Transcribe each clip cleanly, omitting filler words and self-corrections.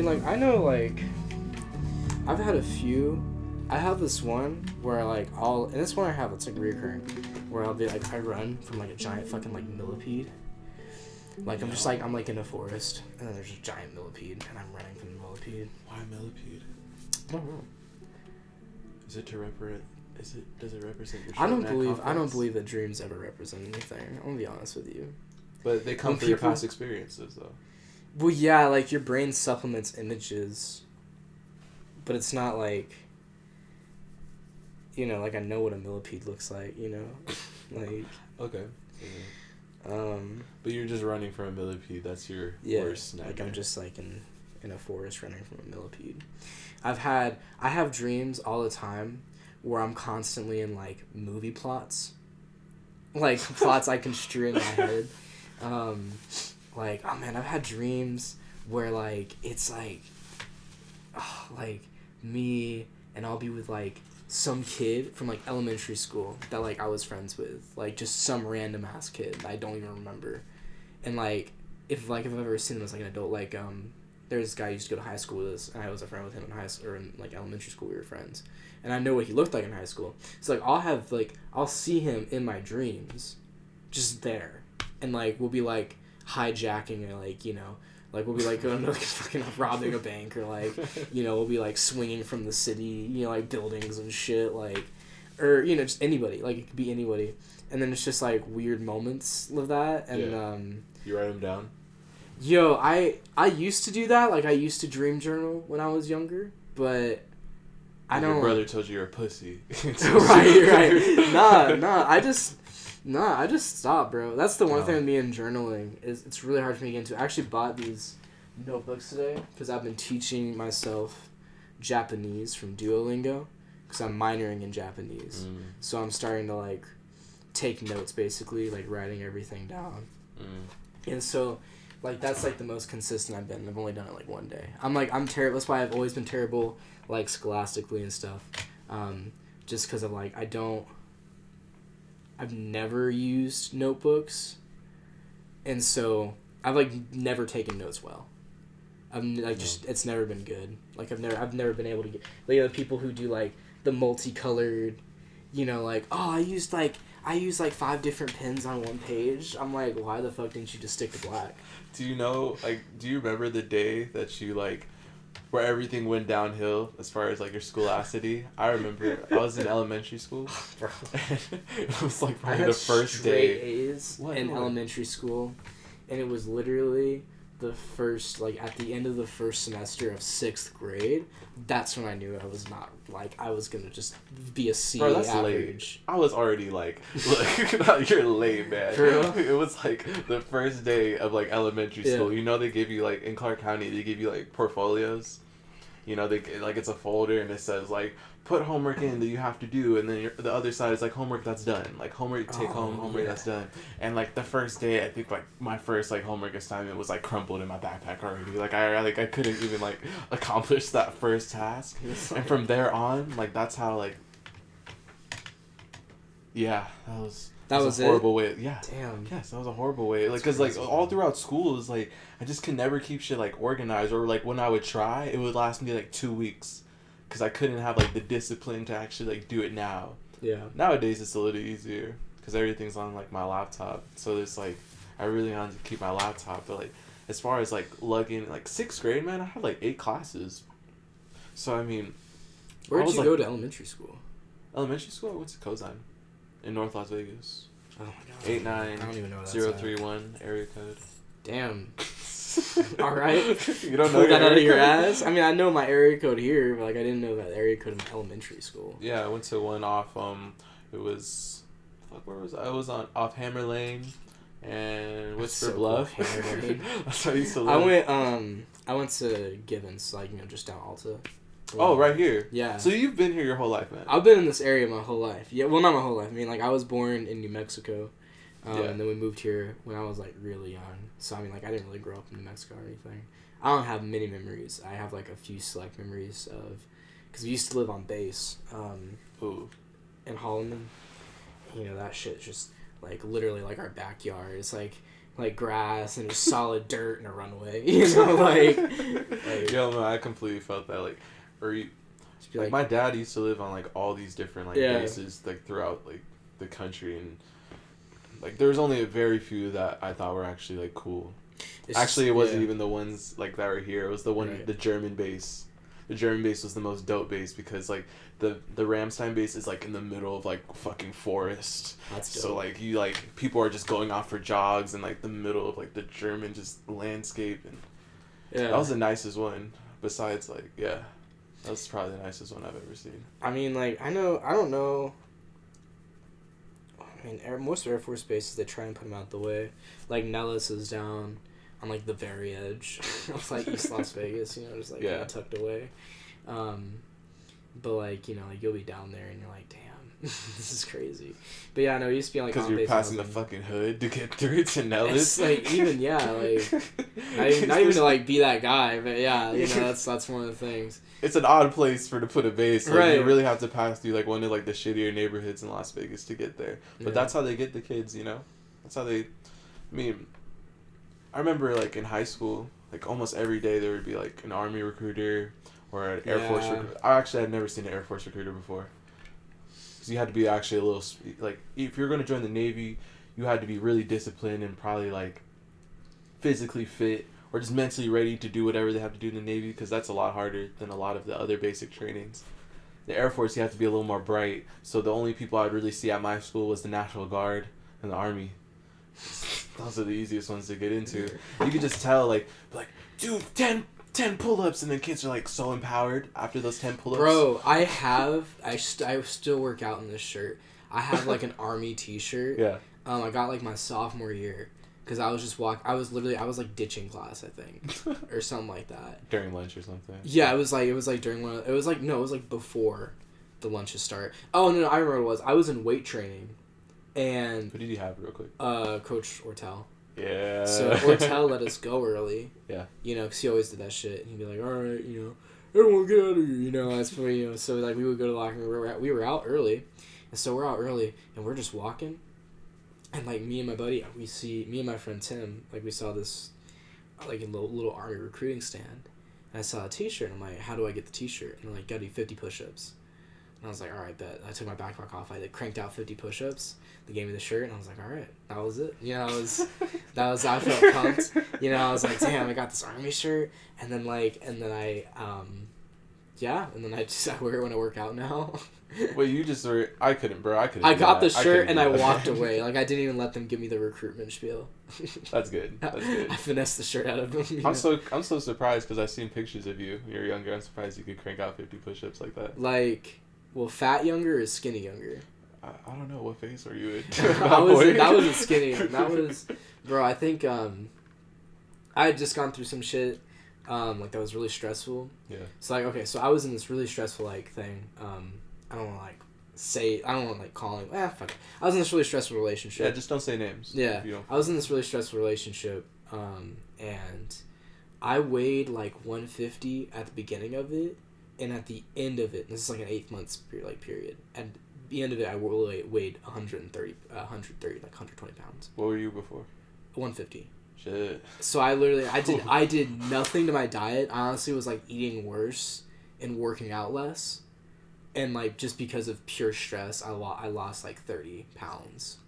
like, I know, like, I've had a few. I have this one where, like, and this one I have, it's, like, reoccurring, where I'll be, like, I run from, like, a giant fucking, like, millipede. Like, I'm just, like, I'm, like, in a forest, and then there's a giant millipede, and I'm running from the millipede. Why millipede? I don't know. Is it to represent? Does it represent your? I don't believe that dreams ever represent anything. I'm gonna be honest with you. But they come from your past experiences, though. Well, yeah, like your brain supplements images, but it's not like. You know, like I know what a millipede looks like. You know, like. Okay. Yeah. But you're just running from a millipede. That's your worst nightmare. Like I'm just like in a forest running from a millipede. I have dreams all the time where I'm constantly in like movie plots, like plots I construe in my head. Like, oh man, I've had dreams where like it's like, like me and I'll be with like some kid from like elementary school that like I was friends with, like just some random ass kid that I don't even remember, and like if I've ever seen him as like an adult, like there's this guy who used to go to high school with us, and I was a friend with him in high school, or in like elementary school we were friends, and I know what he looked like in high school. So like I'll see him in my dreams, just there, and like we'll be like hijacking and like, you know, like we'll be like going to like fucking robbing a bank, or like, you know, we'll be like swinging from the city, you know, like buildings and shit, like, or you know, just anybody, like it could be anybody, and then it's just like weird moments of that, and you write them down. Yo, I used to do that. Like, I used to dream journal when I was younger, but I don't... Your brother told you you're a pussy. right. Nah, I just stopped, bro. That's the one thing with me in journaling, is it's really hard for me to get into. I actually bought these notebooks today, because I've been teaching myself Japanese from Duolingo, because I'm minoring in Japanese. So I'm starting to, like, take notes, basically, like, writing everything down. And so... Like, that's, like, the most consistent I've been. I've only done it, like, one day. I'm terrible. That's why I've always been terrible, like, scholastically and stuff. Just because of, like, I've never used notebooks. And so, I've, like, never taken notes well. It's never been good. Like, I've never been able to get, like, the people who do, like, the multicolored, you know, like, oh, I used, like, 5 different pens on one page. I'm like, why the fuck didn't you just stick to black? Do you know, like, do you remember the day that you, like, where everything went downhill as far as, like, your scholasticity? I remember I was in elementary school. Bro. It was, like, probably the first day. A's in elementary school, and it was literally the first, like, at the end of the first semester of 6th grade, that's when I knew I was not, like, I was gonna just be a C. Bro, that's average. Late. I was already, like, look, you're late, man. True. It was, like, the first day of, like, elementary school. You know, they give you, like, in Clark County, they give you, like, portfolios. You know, they, like, it's a folder, and it says, like, put homework in that you have to do, and then the other side is, like, homework that's done. Like, homework take home, homework that's done. And, like, the first day, I think, like, my first, like, homework assignment was, like, crumpled in my backpack already. Like, I couldn't even, like, accomplish that first task. And from there on, like, that's how, like, yeah, that was a horrible way. Yeah. Damn. Yes, that was a horrible way. Like, because, like, all throughout school, it was, like, I just could never keep shit, like, organized. Or, like, when I would try, it would last me, like, 2 weeks. Because I couldn't have, like, the discipline to actually, like, do it now. Yeah. Nowadays, it's a little easier. Because everything's on, like, my laptop. So, it's, like, I really wanted to keep my laptop. But, like, as far as, like, lugging, like, 6th grade, man, I had, like, 8 classes. So, I mean... Where did you go to elementary school? Elementary school? I went to Kozine. In North Las Vegas. Oh, my God. 89031 area code. Damn. All right. You don't know Pull that out of your code? ass? I mean, I know my area code here, but, like, I didn't know that area code in elementary school. Yeah, I went to one off, it was... Fuck, where was I? I was off Hammer Lane and Whisper Bluff. Cool. Hammer Lane. That's how I used to live. I went to Givens, like, you know, just down Alta. Oh, right here. Yeah. So you've been here your whole life, man. I've been in this area my whole life. Yeah, well, not my whole life. I mean, like, I was born in New Mexico, and then we moved here when I was, like, really young. So, I mean, like, I didn't really grow up in New Mexico or anything. I don't have many memories. I have, like, a few select memories of... Because we used to live on base in Holloman. You know, that shit's just, like, literally, like, our backyard. It's, like, like grass and just solid dirt and a runway. You know, like Yo, man, I completely felt that. Like, or you, like my dad used to live on like all these different like bases like throughout like the country, and like there was only a very few that I thought were actually like cool. It wasn't even the ones like that were here. It was the one the German base. The German base was the most dope base because like the Ramstein base is like in the middle of like fucking forest. That's dope. So like you like people are just going off for jogs in like the middle of like the German just landscape, and that was the nicest one. Besides like that was probably the nicest one I've ever seen. I mean, like I don't know. I mean, most Air Force bases they try and put them out the way. Like Nellis is down on like the very edge of like East Las Vegas, you know, just like kind of tucked away. But like, you know, like you'll be down there and you're like, damn, this is crazy. But yeah, no, it used to be like because you're passing the fucking hood to get through to Nellis. It's like even like not even to like be that guy, but yeah, you know, that's one of the things. It's an odd place to put a base. Like, you really have to pass through like one of like the shittier neighborhoods in Las Vegas to get there. But that's how they get the kids, you know. That's how they. I mean, I remember like in high school, like almost every day there would be like an Army recruiter or an Air Force recruiter. I actually had never seen an Air Force recruiter before. Because you had to be actually a little like if you're going to join the Navy, you had to be really disciplined and probably like physically fit or just mentally ready to do whatever they have to do in the Navy, because that's a lot harder than a lot of the other basic trainings. The Air Force, you have to be a little more bright. So the only people I'd really see at my school was the National Guard and the Army. Those are the easiest ones to get into. You could just tell, like, dude, 10 pull-ups, and then kids are, like, so empowered after those 10 pull-ups. Bro, I still work out in this shirt. I have, like, an Army t-shirt. Yeah. I got, like, my sophomore year. Because I was just I was like ditching class, I think, or something like that. During lunch or something. Yeah, it was like during one. It was like before the lunches start. Oh no, I remember what it was. I was in weight training, and who did you have real quick? Coach Ortel. Yeah. So Ortel let us go early. Yeah. You know, because he always did that shit. He'd be like, all right, you know, everyone get out of here. You know, that's when, you know. So like we would go to the locker room. We were out early, and so we're out early, and we're just walking. And, like, me and my buddy, me and my friend Tim, like, we saw this, like, a little Army recruiting stand. And I saw a t-shirt, and I'm like, how do I get the t-shirt? And they're like, gotta do 50 push-ups. And I was like, all right, bet. I took my backpack off. I cranked out 50 push-ups. They gave me the shirt, and I was like, all right, that was it. You know, I felt pumped. You know, I was like, damn, I got this Army shirt. And then I wear it when I work out now. Wait, you just were... I couldn't, bro. I got the shirt and I walked away. Like, I didn't even let them give me the recruitment spiel. That's good. That's good. I finessed the shirt out of them. I'm so surprised because I've seen pictures of you when you were younger. I'm surprised you could crank out 50 push-ups like that. Like, well, fat younger or skinny younger? I don't know. What phase were you in? That wasn't skinny. That was... Bro, I think I had just gone through some shit like that was really stressful. Yeah. So, like, okay, so I was in this really stressful, like, thing. I don't want to, like, call him. Fuck it. I was in this really stressful relationship. Yeah, just don't say names. Yeah. I was in this really stressful relationship, and I weighed, like, 150 at the beginning of it, and at the end of it, this is, like, an 8 months period, and at the end of it, I weighed 130, like, 120 pounds. What were you before? 150. Shit. So I did nothing to my diet. I honestly was, like, eating worse and working out less. And, like, just because of pure stress, I lost, like, 30 pounds.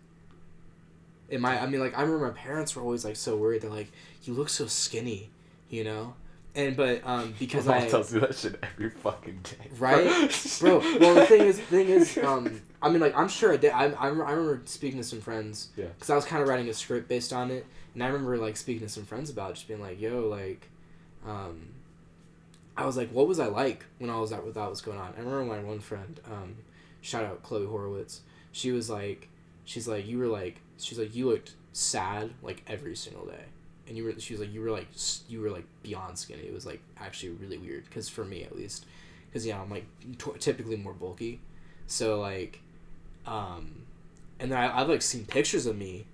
I remember my parents were always, like, so worried. They're like, you look so skinny, you know? Because my mom tells you that shit every fucking day. Right? Bro, well, the thing is, I'm sure I did. I remember speaking to some friends. Yeah. Because I was kind of writing a script based on it. And I remember, like, speaking to some friends about it, just being like, yo, like, I was like, what was I like when I was with that was going on? I remember my one friend, shout out Chloe Horowitz. She was like, you looked sad, like, every single day. And you were like beyond skinny. It was, like, actually really weird. Because for me, at least. Because, yeah, I'm, like, typically more bulky. So, like, and then I've, like, seen pictures of me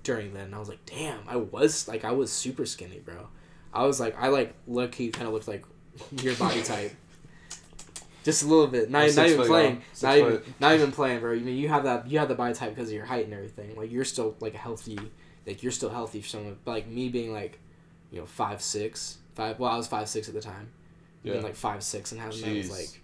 during then. And I was like, damn, I was super skinny, bro. I was, like, low-key kind of looked like your body type. Just a little bit. Not even playing. Not even playing, bro. I mean, you have the body type because of your height and everything. Like, you're still, like, a healthy like you're still healthy for someone, but like me being like, 5'6", well I was 5'6" at the time, being like 5'6" and having that was like,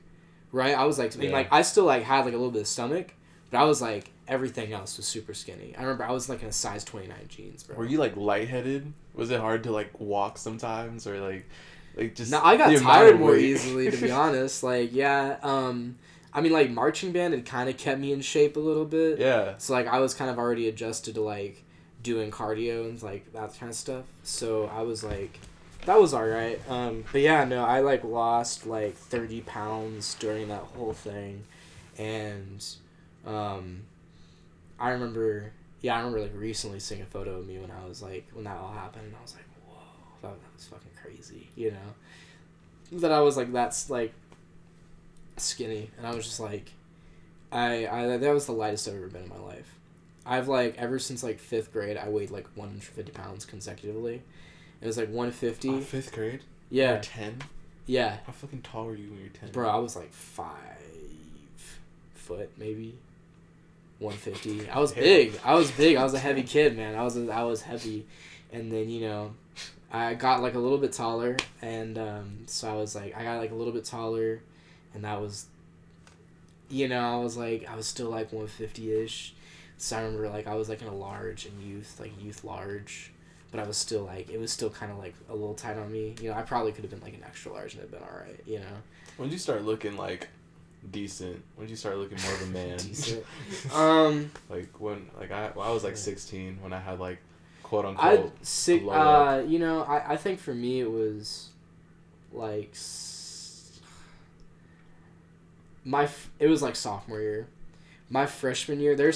right, I was like, I mean, like I still like had like a little bit of stomach, but I was like everything else was super skinny. I remember I was like in a size 29 jeans, bro. Were you like lightheaded? Was it hard to like walk sometimes or like just? No, I got tired more easily, to be honest. Like I mean, like, marching band had kind of kept me in shape a little bit. Yeah. So, like, I was kind of already adjusted to, like, doing cardio and, like, that kind of stuff. So, I was, like, that was alright. But, yeah, no, I, like, lost, like, 30 pounds during that whole thing. And, I remember, like, recently seeing a photo of me when I was, like, when that all happened. And I was like, whoa, that was fucking crazy, That I was, like, that's, like, skinny, and I was just like, I that was the lightest I've ever been in my life. I've like ever since like 5th grade I weighed like 150 pounds consecutively. It was like 150. 5th grade? Yeah. You were 10? Yeah. How fucking tall were you when you were 10? Bro, I was like 5 foot maybe. 150. I was big. I was a heavy kid, man. I was heavy, and then I got like a little bit taller, and so I was like I got like a little bit taller. And that was, I was like, I was still like 150-ish. So I remember like I was like in a large in youth, like youth large. But I was still like, it was still kind of like a little tight on me. I probably could have been like an extra large and it'd been alright, When did you start looking like decent? When did you start looking more of a man? Decent? Like when, like I was like 16 when I had like quote unquote. I think for me it was like. It was like sophomore year. My freshman year, I'm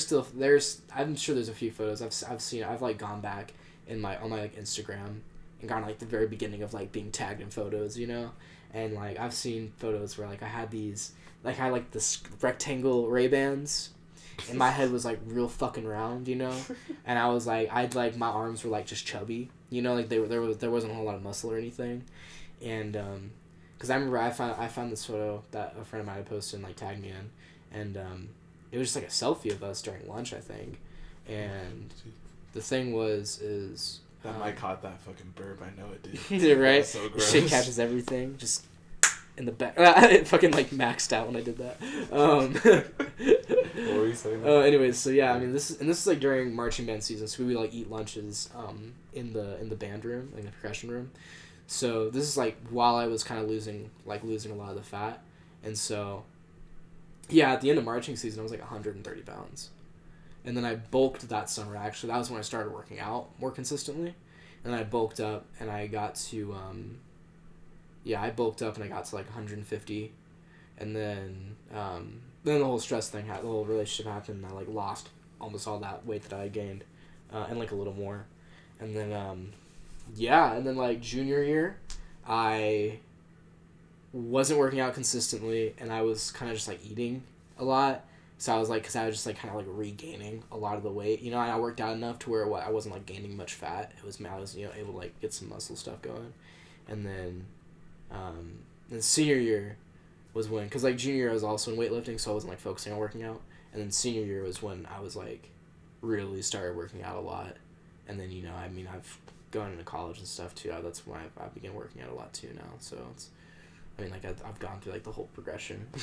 sure there's a few photos I've seen. I've like gone back on my like Instagram and gone like the very beginning of like being tagged in photos, and like I've seen photos where like I had these like I had like this rectangle Ray-Bans, and my head was like real fucking round, and I was like my arms were like just chubby, like there wasn't a whole lot of muscle or anything, and because I remember I found this photo that a friend of mine had posted and like tagged me in, and it was just like a selfie of us during lunch, I think, and the thing is that mic caught that fucking burp. I know it did. Did it, right? So gross. Shit catches everything. Just in the back. It fucking like maxed out when I did that. What were you saying? Anyways, so yeah, I mean this is like during marching band season, so we would like eat lunches in the band room, like the percussion room. So this is like while I was kind of losing a lot of the fat, and so yeah, at the end of marching season I was like 130 pounds, and then I bulked that summer. Actually, that was when I started working out more consistently, and I bulked up and I got to I bulked up and I got to like 150, and then the whole stress thing the whole relationship happened, and I like lost almost all that weight that I gained, and like a little more, and then and then like junior year, I wasn't working out consistently, and I was kind of just like eating a lot. So I was like, because I was just like kind of like regaining a lot of the weight, and I worked out enough to where I wasn't like gaining much fat. I was able to like get some muscle stuff going, and then senior year was when, because like junior year I was also in weightlifting, so I wasn't like focusing on working out, and then senior year was when I was like really started working out a lot, and then I've gone into college and stuff too. That's when I began working out a lot too now. So it's, I've gone through like the whole progression, I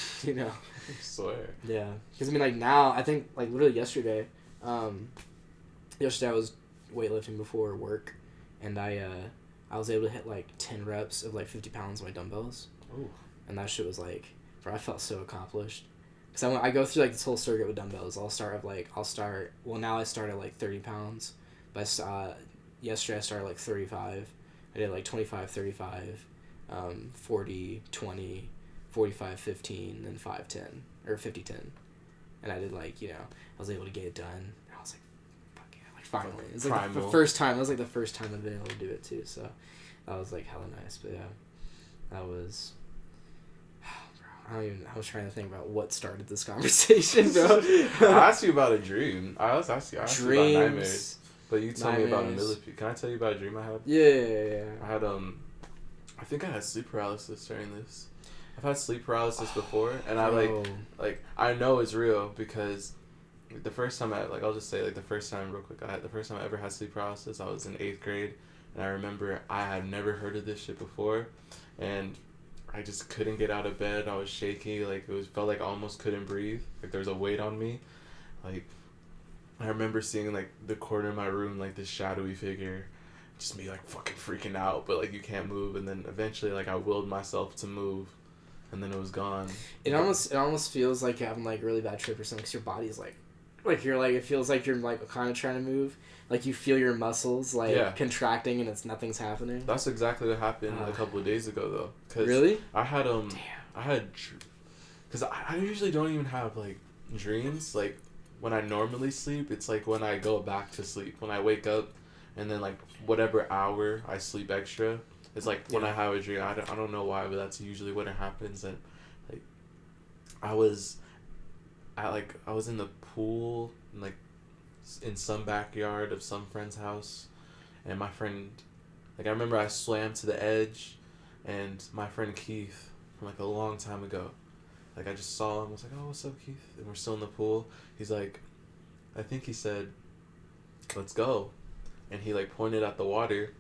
swear. Yeah, because like now I think like literally yesterday I was weightlifting before work, and I was able to hit like 10 reps of like 50 pounds on my dumbbells. Ooh. And that shit was like, bro, I felt so accomplished. Because I go through like this whole circuit with dumbbells. Now I start at like 30 pounds, but yesterday I started like 35. I did like 25, 35, 40, 20, 45, 15, then 5, 10, or 50, 10. And I did like, I was able to get it done. And I was like, fuck yeah, like finally. It was like the first time. That was like the first time I've been able to do it too. So that was like hella nice. But yeah, that was... I was trying to think about what started this conversation, bro. I asked you about a dream. I asked you about nightmares. But you told me about a millipede. Can I tell you about a dream I had? Yeah. I had, I think I had sleep paralysis during this. I've had sleep paralysis before, and I I know it's real because the first time I'll just say, like, the first time real quick, the first time I ever had sleep paralysis, I was in 8th grade, and I remember I had never heard of this shit before, and I just couldn't get out of bed. I was shaky, like, felt like I almost couldn't breathe, like there was a weight on me. Like, I remember seeing, like, the corner of my room, like, this shadowy figure, just me, like, fucking freaking out, but, like, you can't move, and then eventually, like, I willed myself to move, and then it was gone. It almost feels like you're having, like, a really bad trip or something, because your body's, like, you're, like, it feels like you're, like, kind of trying to move, like, you feel your muscles, like, contracting, and nothing's happening. That's exactly what happened a couple of days ago, though. Cause really? I had, because I usually don't even have, like, dreams, like, when I normally sleep, it's like when I go back to sleep. When I wake up, and then, like, whatever hour I sleep extra, it's like when I have a dream. I don't know why, but that's usually when it happens. And, like, I was in the pool, like, in some backyard of some friend's house, and my friend, like, I remember I swam to the edge, and my friend Keith, from, like, a long time ago, like, I just saw him. I was like, oh, what's up, Keith? And we're still in the pool. He's like, I think he said, let's go. And he, like, pointed at the water.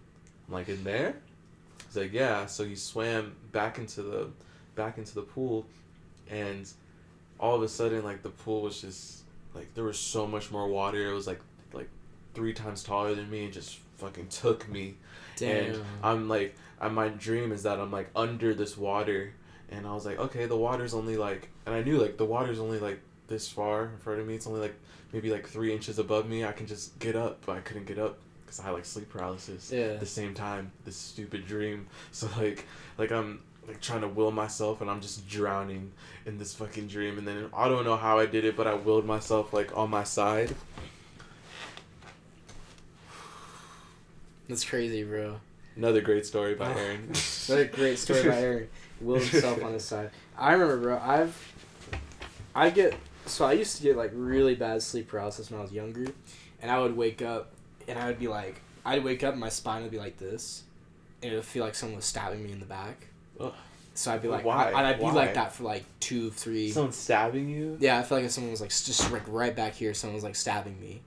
I'm like, in there? He's like, yeah. So he swam back into the pool, and all of a sudden, like, the pool was just, like, there was so much more water. It was, like 3 times taller than me, and just fucking took me. Damn. And I'm, like, my dream is that I'm, like, under this water. And I was like, okay, the water's only, like... And I knew, like, the water's only, like, this far in front of me. It's only, like, maybe, like, 3 inches above me. I can just get up, but I couldn't get up because I had, like, sleep paralysis at the same time. This stupid dream. So, like I'm, like, trying to will myself, and I'm just drowning in this fucking dream. And then I don't know how I did it, but I willed myself, like, on my side. That's crazy, bro. Another great story by Aaron. Another great story by Aaron. Willed himself on his side. I remember, bro, I used to get, like, really bad sleep paralysis when I was younger, and I would wake up, and I'd wake up and my spine would be like this, and it would feel like someone was stabbing me in the back. Ugh. So I'd be like, why? And I'd be like that for, like, 2, 3. Someone stabbing you? Yeah, I feel like if someone was, like, just, like, right back here, someone was, like, stabbing me.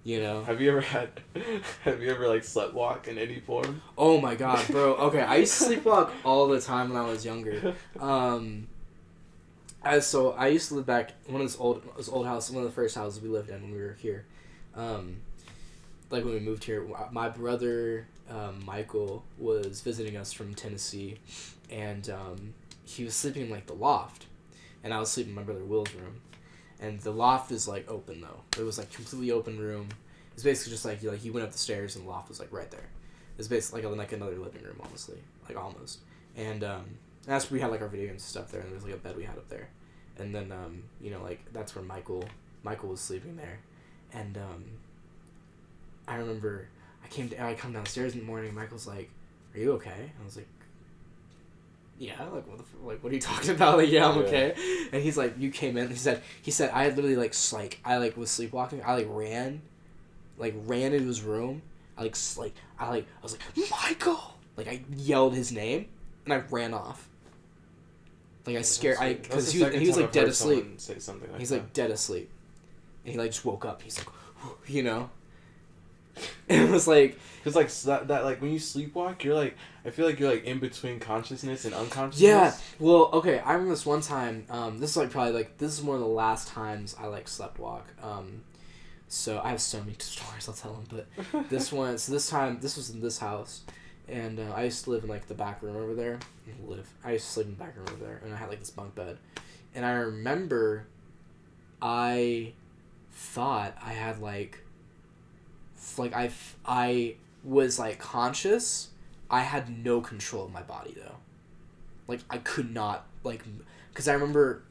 You know? Have you ever like sleptwalk in any form? Oh my god, bro. Okay, I used to sleepwalk all the time when I was younger. I used to live back in one of this old house, one of the first houses we lived in when we were here. Like when we moved here, my brother Michael was visiting us from Tennessee, and he was sleeping in, like, the loft, and I was sleeping in my brother Will's room. And the loft is, like, open, though. It was, like, completely open room. It's basically just, like, you went up the stairs and the loft was, like, right there. It's basically, like another living room, honestly. Like, almost. And that's where we had, like, our video games and stuff there, and there was, like, a bed we had up there. And then, like, that's where Michael was sleeping there. And I remember I come downstairs in the morning, and Michael's like, are you okay? And I was like, yeah, like, what are you talking about? Like, yeah, I'm okay. And he's like, you came in. He said, I had literally, I was sleepwalking. I, ran into his room. I was like, Michael! Like, I yelled his name, and I ran off. Like, I scared, because he was, like, dead asleep. Say something like he's, that. like, dead asleep. And he, like, just woke up. He's like, you know? And it was like... Because, like, that, like, when you sleepwalk, you're, like... I feel like you're, like, in between consciousness and unconsciousness. Yeah. Well, okay, I remember this one time... this is, like, probably, like... This is one of the last times I, like, sleptwalk. So, I have so many stories I'll tell them, but this one... So, this time... This was in this house, and I used to live in, like, the back room over there. I used to sleep in the back room over there, and I had, like, this bunk bed. And I remember I thought I had, like I was, like, conscious. I had no control of my body, though. Like, I could not, like, because I remember...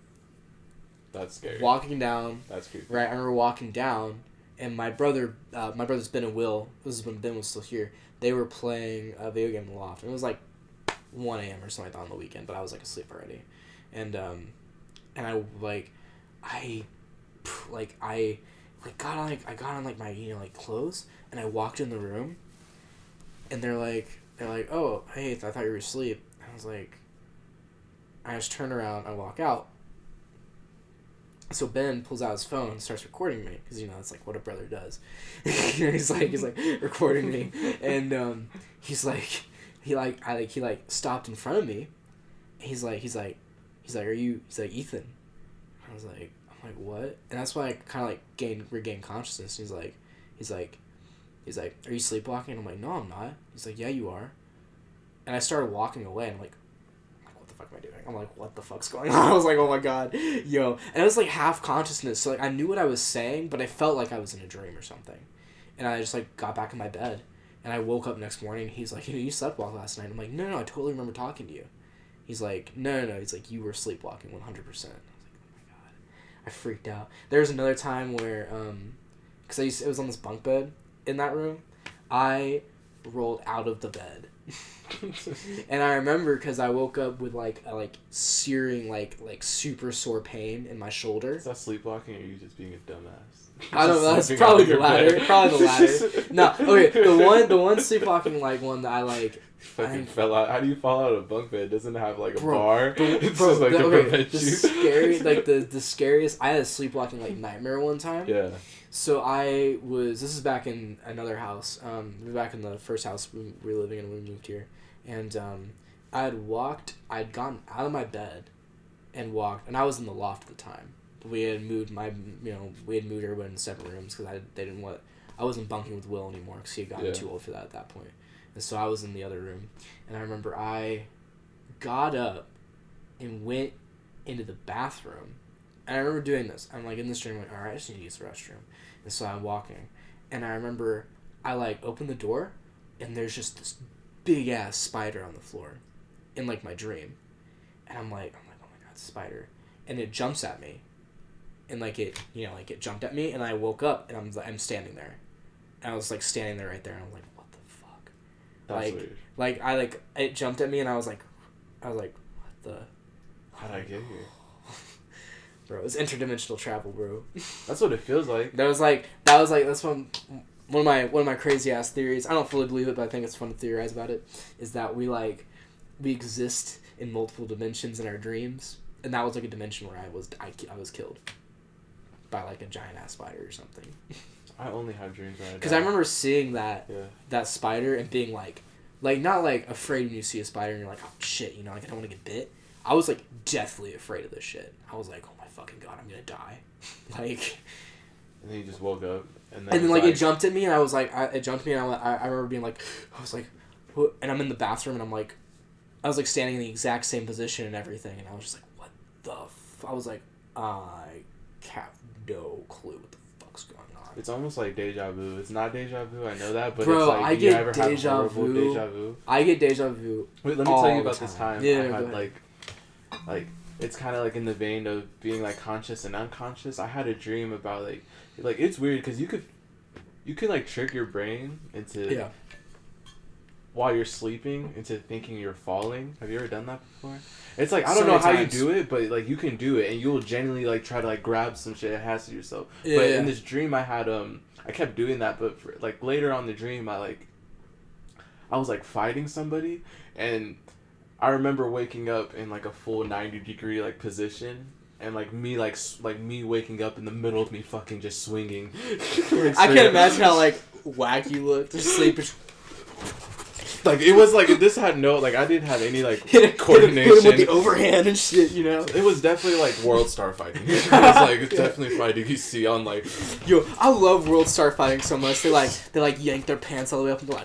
That's scary. Walking down. That's creepy. Right, I remember walking down, and my brothers Ben and Will, this is when Ben was still here, they were playing a video game in the loft. And it was, like, 1 a.m. or something like that on the weekend, but I was, like, asleep already. And I got on my, like, clothes, and I walked in the room, and they're like, oh, hey, I thought you were asleep. And I was like, I just turn around, I walk out, So Ben pulls out his phone and starts recording me because it's like what a brother does. he's like recording me, and he stopped in front of me. He's like are you? He's like Ethan. I was like I'm like what? And that's why I kind of like regained consciousness. He's like are you sleepwalking? I'm like no I'm not. He's like yeah you are. And I started walking away and I'm like what the fuck am I doing? I'm like what the fuck's going on? I was like oh my god yo, and it was like half consciousness, so like I knew what I was saying but I felt like I was in a dream or something. And I just like got back in my bed and I woke up next morning. He's like you sleepwalked last night. I'm like no I totally remember talking to you. He's like no he's like you were sleepwalking 100%. I was like oh my god, I freaked out. There was another time where because it was on this bunk bed in that room, I rolled out of the bed. And I remember because I woke up with like a searing like super sore pain in my shoulder. Is that sleepwalking or are you just being a dumbass? I don't know. That's probably the latter. Probably the latter. No, okay. The one sleepwalking one that I like. Fucking fell out. How do you fall out of a bunk bed? It doesn't have like a bar. It's just like to prevent you. Scary, like the scariest. I had a sleepwalking nightmare one time. Yeah. So this is back in another house. Back in the first house we were living in when we moved here, and I'd gotten out of my bed, and walked, and I was in the loft at the time. We had moved everyone in separate rooms because I wasn't bunking with Will anymore because he had gotten too old for that at that point. And so I was in the other room, and I remember I got up and went into the bathroom. And I remember doing this. I'm in this dream, alright, I just need to use the restroom. And so I'm walking. And I remember I opened the door, and there's just this big ass spider on the floor in my dream. And I'm like, oh my god, spider. And it jumps at me. And it jumped at me, and I woke up, and I'm standing there. And I was standing there right there, and I was like, what the fuck? That's weird. It jumped at me, and I was like, what the? How'd I get here? Bro, it's interdimensional travel, bro. That's what it feels like. That's one of my crazy ass theories. I don't fully believe it, but I think it's fun to theorize about it. Is that we exist in multiple dimensions in our dreams, and that was a dimension where I was killed by a giant ass spider or something. I only have dreams where I die. Because I remember seeing that spider and being not afraid when you see a spider and you're like, oh shit, I don't want to get bit. I was deathly afraid of this shit. I was like, oh my fucking god, I'm gonna die. And then you just woke up, and then it jumped at me, and I was like, it jumped me, and I remember being I was like, what? And I'm in the bathroom, and I was standing in the exact same position and everything, and I was just like, what the I was like, I have no clue what the fuck's going on. It's almost like deja vu. It's not deja vu, I know that, but bro, it's I you get ever deja have horrible vu. deja vu? I get deja vu. Wait, let me tell you about this time. Yeah, I had it's kind of in the vein of being conscious and unconscious. I had a dream about it's weird because you could trick your brain into while you're sleeping into thinking you're falling. Have you ever done that before? It's I don't know how you do it, but you can do it, and you'll genuinely try to grab some shit and has to yourself. Yeah, but in this dream I had I kept doing that, but for, later on in the dream I was fighting somebody, and I remember waking up in a full 90-degree position, and me waking up in the middle of me fucking just swinging. I can't imagine how whack you look to sleep. It was this had no I didn't have any coordination. Hit him with the overhand and shit, It was definitely World Star Fighting. It was definitely fighting you see on Yo, I love World Star Fighting so much. They yank their pants all the way up and they're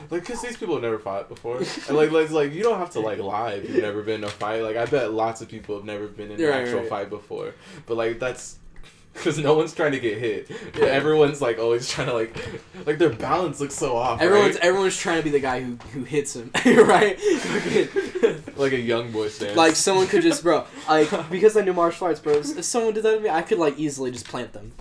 because these people have never fought before. And you don't have to lie if you've never been in a fight. I bet lots of people have never been in an actual fight before. But that's because no one's trying to get hit. Yeah. Everyone's always trying to their balance looks so off. Everyone's trying to be the guy who hits him, right? Like a young boy stance. Someone could just because I knew martial arts, bro. If someone did that to me, I could easily just plant them.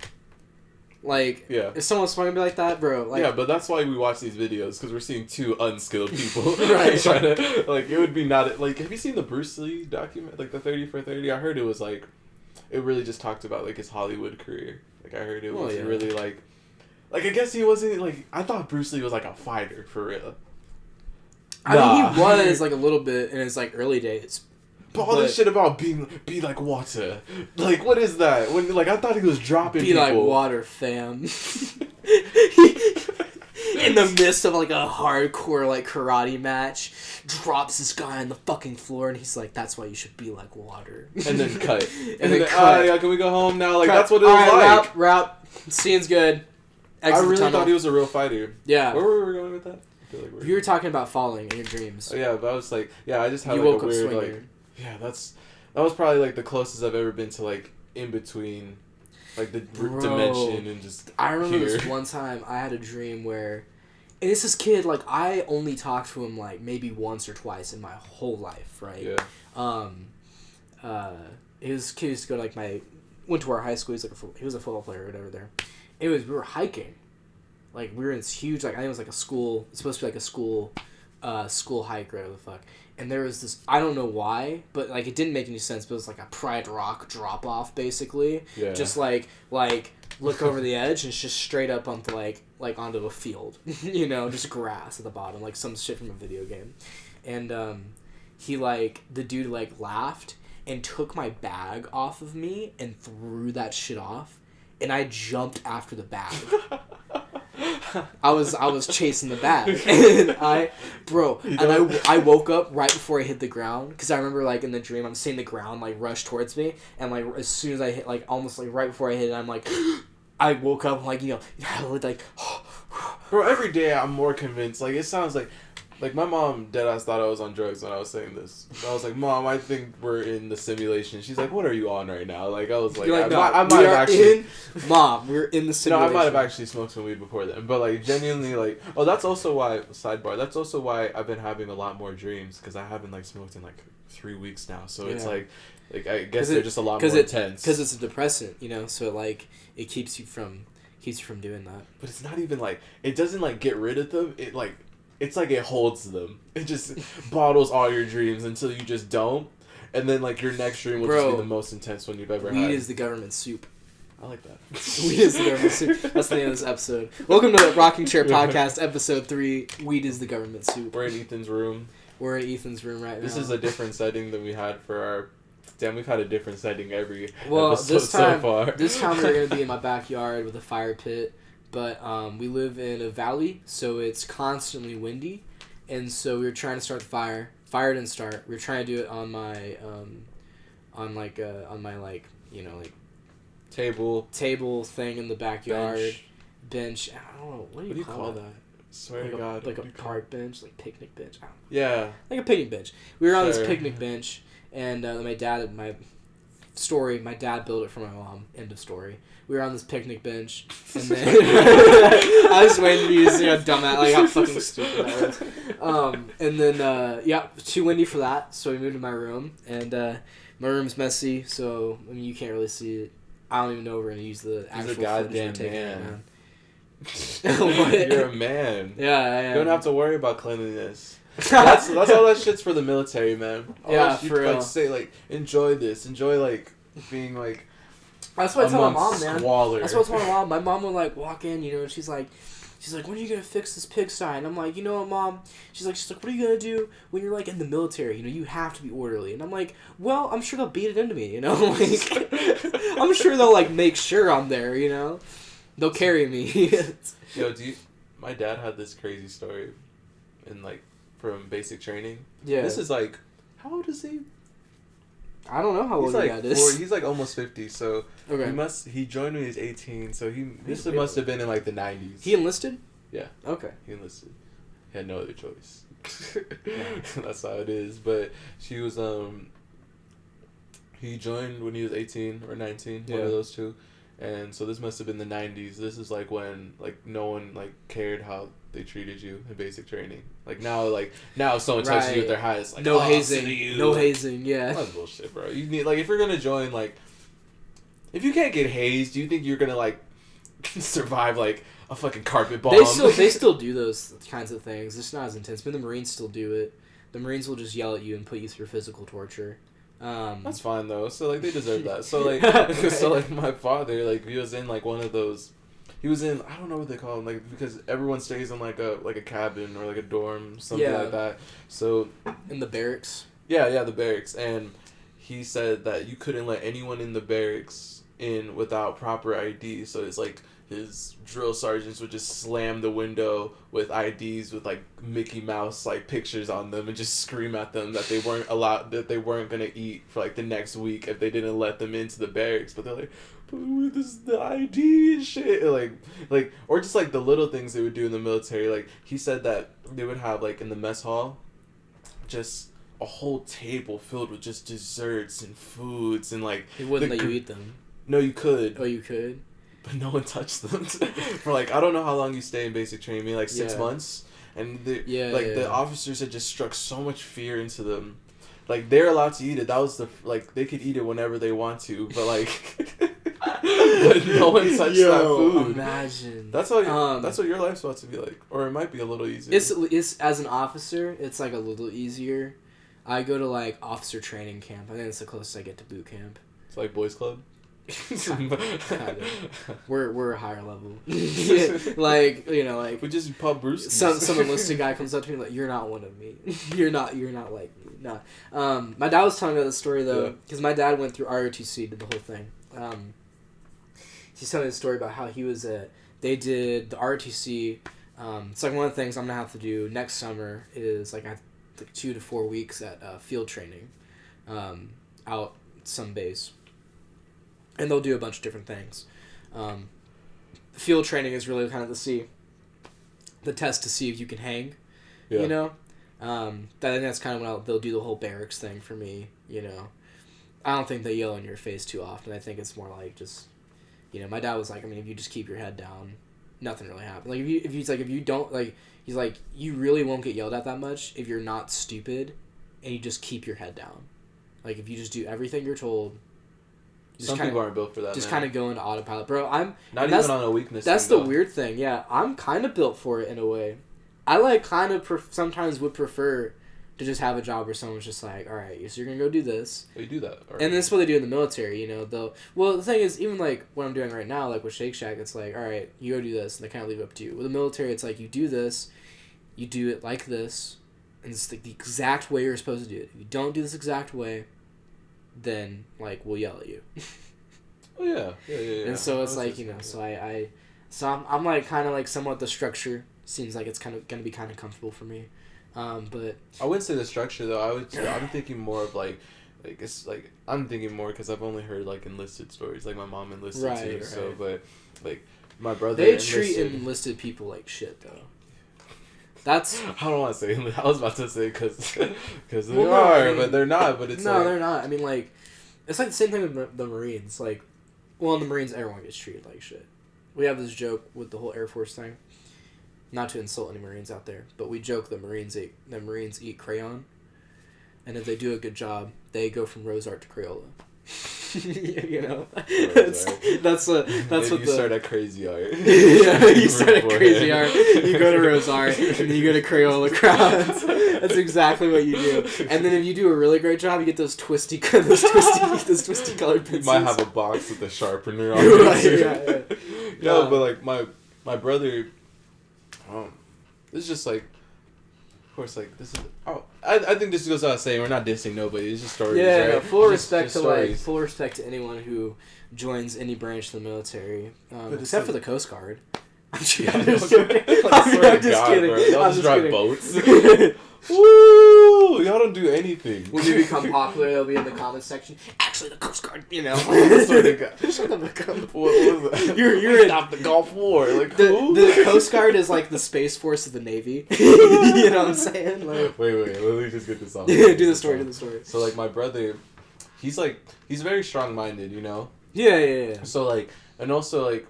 If someone's swung at me like that, bro. Yeah, but that's why we watch these videos, because we're seeing two unskilled people right. trying to it would be not have you seen the Bruce Lee document, the 30 for 30? I heard it was it really just talked about his Hollywood career. I heard it was really I guess he wasn't I thought Bruce Lee was a fighter for real. I mean, he was a little bit in his early days. But all this shit about be like water. Like, what is that? When I thought he was dropping people. Be like water, fam. In the midst of like a hardcore like karate match, drops this guy on the fucking floor, and he's like, "That's why you should be like water." And then cut. and then cut. Yeah, can we go home now? Like cut. that's what it was like. Wrap. Scene's good. I really thought he was a real fighter. Yeah. Where were we going with that? I feel like you were talking about falling in your dreams. Oh yeah, but I was like, yeah, I just had you like woke a up weird swinging. like, yeah, that was probably like the closest I've ever been to like in between, like the dimension and just. I remember here. this one time I had a dream where, and it's this kid like I only talked to him like maybe once or twice in my whole life, right? Yeah. His kid used to go to like went to our high school. He was a football player or whatever there. Anyways, we were hiking. Like, we were in this huge, like, I think it was like a school, it's supposed to be like a school hike, or whatever the fuck. And there was this, I don't know why, but, like, it didn't make any sense, but it was like a Pride Rock drop-off, basically. Yeah. Just, like, look over the edge, and it's just straight up onto, like onto a field. You know, just grass at the bottom, like some shit from a video game. And, he, like, the dude, like, laughed and took my bag off of me and threw that shit off. And I jumped after the bag. I was chasing the bag, and I woke up right before I hit the ground, because I remember like in the dream I'm seeing the ground like rush towards me, and like as soon as I hit, like almost like right before I hit it, I'm like, I woke up like, you know, like. Bro, every day I'm more convinced. Like, it sounds like my mom deadass thought I was on drugs when I was saying this. I was like, Mom, I think we're in the simulation. She's like, what are you on right now? Like, I was like, You're like, I might have actually... Mom, we're in the simulation. No, I might have actually smoked some weed before then. But, like, genuinely, like... Oh, that's also why... Sidebar. That's also why I've been having a lot more dreams. Because I haven't, like, smoked in, like, 3 weeks now. So it's like I guess they're just a lot more intense. Because it's a depressant, you know? So, like, it keeps you from doing that. But it's not even, like... It doesn't, like, get rid of them. It, like... It's like it holds them. It just bottles all your dreams until you just don't. And then, like, your next dream will just be the most intense one you've ever had. Weed is the government soup. I like that. Weed is the government soup. That's the name of this episode. Welcome to the Rocking Chair Podcast, Episode 3. Weed is the government soup. We're in Ethan's room. We're in Ethan's room right now. This is a different setting than we had for our... Damn, we've had a different setting every episode so far. This time we're going to be in my backyard with a fire pit. But we live in a valley, so it's constantly windy, and so we were trying to start the fire. Fire didn't start. We were trying to do it on my, table thing in the backyard, bench. I don't know what do you call that? Swear like to God, like a park bench, like picnic bench. I don't know. Yeah, like a picnic bench. We were on this picnic bench, and my dad built it for my mom. End of story. We were on this picnic bench, and then I was waiting for you to see how dumb that, like how fucking stupid that was. And then too windy for that, so we moved to my room, and my room's messy, so I mean you can't really see it. I don't even know if we're gonna use the actual footage we're taking man. You're a man. Yeah, I am. You don't have to worry about cleanliness. That's all that shit's for the military, man. For real. Like, say like enjoy this, enjoy like being like. That's what I tell my mom, man. Squalor. That's what I tell my mom. My mom would like walk in, you know, and she's like, when are you gonna fix this pigsty? And I'm like, you know what, Mom? She's like, what are you gonna do when you're like in the military? You know, you have to be orderly. And I'm like, well, I'm sure they'll beat it into me, you know, like, I'm sure they'll like make sure I'm there, you know, they'll carry me. Yo, my dad had this crazy story, in like from basic training. Yeah. This is like, how old is he? I don't know how old your dad is. He's like almost 50, so okay. He joined when he was 18, so this must have been in like the 90s. He enlisted? Yeah. Okay. He enlisted. He had no other choice. That's how it is. But she was he joined when he was 18 or 19, one of those two. And so this must have been the 90s. This is like when like no one like cared how they treated you in basic training. Like now if someone touches you with their hat, it's like no hazing. No hazing, yeah. That's bullshit, bro. You need like if you're gonna join like if you can't get hazed, do you think you're gonna like survive like a fucking carpet bomb? They still do those kinds of things. It's not as intense, but the Marines still do it. The Marines will just yell at you and put you through physical torture. That's fine though. So like they deserve that. So like so like my father like he was in like one of those. He was in I don't know what they call them like because everyone stays in like a cabin or like a dorm something like that. So in the barracks. Yeah, the barracks. And he said that you couldn't let anyone in the barracks in without proper ID. So it's like his drill sergeants would just slam the window with IDs with like Mickey Mouse like pictures on them and just scream at them that they weren't gonna eat for like the next week if they didn't let them into the barracks. But they're like, but this is the ID and shit. Like or just like the little things they would do in the military. Like he said that they would have like in the mess hall just a whole table filled with just desserts and foods and like he wouldn't let you eat them. No, you could. Oh, you could? But no one touched them for like I don't know how long you stay in basic training, maybe like 6 months, and the officers had just struck so much fear into them, like they're allowed to eat it. That was like they could eat it whenever they want to, but like but no one touched that food. Imagine that's what your life's about to be like, or it might be a little easier. It's as an officer, it's like a little easier. I go to like officer training camp. I think it's the closest I get to boot camp. It's like boys club. kind of. We're a higher level. Yeah, like like we just pub Bruce. Some enlisted guy comes up to me like, "You're not one of me. You're not like me." No. My dad was telling me this story though, because my dad went through ROTC, did the whole thing. He's telling me a story about how he was they did the ROTC. It's like one of the things I'm gonna have to do next summer is like 2 to 4 weeks at field training, out some base. And they'll do a bunch of different things. Field training is really kind of the test to see if you can hang, you know? I think that's kind of when they'll do the whole barracks thing for me, you know? I don't think they yell in your face too often. I think it's more like just, my dad was like, I mean, if you just keep your head down, nothing really happens. Like, if you don't, like, he's like, you really won't get yelled at that much if you're not stupid and you just keep your head down. Like, if you just do everything you're told. Some people aren't built for that. Just kind of go into autopilot, bro. I'm not even on a weakness. That's the weird thing. Yeah, I'm kind of built for it in a way. I like kind of sometimes would prefer to just have a job where someone's just like, all right, so you're gonna go do this. Oh, you do that, and that's what they do in the military. Though. Well, the thing is, even like what I'm doing right now, like with Shake Shack, it's like, all right, you go do this, and they kind of leave it up to you. With the military, it's like you do this, you do it like this, and it's like the exact way you're supposed to do it. If you don't do this exact way, then like we'll yell at you. Oh yeah. And so it's like so I'm like kind of like somewhat the structure seems like it's kind of gonna be kind of comfortable for me, but I wouldn't say the structure though. I'm thinking more of like it's like I'm thinking more because I've only heard like enlisted stories. Like my mom enlisted too. Right. So but like my brother. They treat enlisted people like shit though. That's I don't want to say. I was about to say because they are, but they're not. But it's no, they're not. I mean, like it's like the same thing with the Marines. Like, well, in the Marines, everyone gets treated like shit. We have this joke with the whole Air Force thing. Not to insult any Marines out there, but we joke the Marines eat crayon, and if they do a good job, they go from Rose Art to Crayola. That's what you start at Crazy Art. Yeah, you start at Crazy Art, you go to Rose Art, and then you go to Crayola crowns. That's exactly what you do. And then if you do a really great job, you get those twisty colored pencils. You might have a box with a sharpener on it. Right, yeah. No, but like my brother, this is just like. Of course, like this is. Oh, I think this goes without saying. We're not dissing nobody. It's just stories. Yeah, right? No, full respect to anyone who joins any branch of the military, except for the Coast Guard. I'm just kidding. I'm just kidding. Y'all just drive boats. Woo! Y'all don't do anything. When we become popular, they'll be in the comments section. Actually, the Coast Guard, What was that? You're stop the Gulf War. Like the Coast Guard is like the Space Force of the Navy. You know what I'm saying? Like, wait. Let me just get this off. Do the story. So like my brother, he's very strong-minded. Yeah. So like, and also like,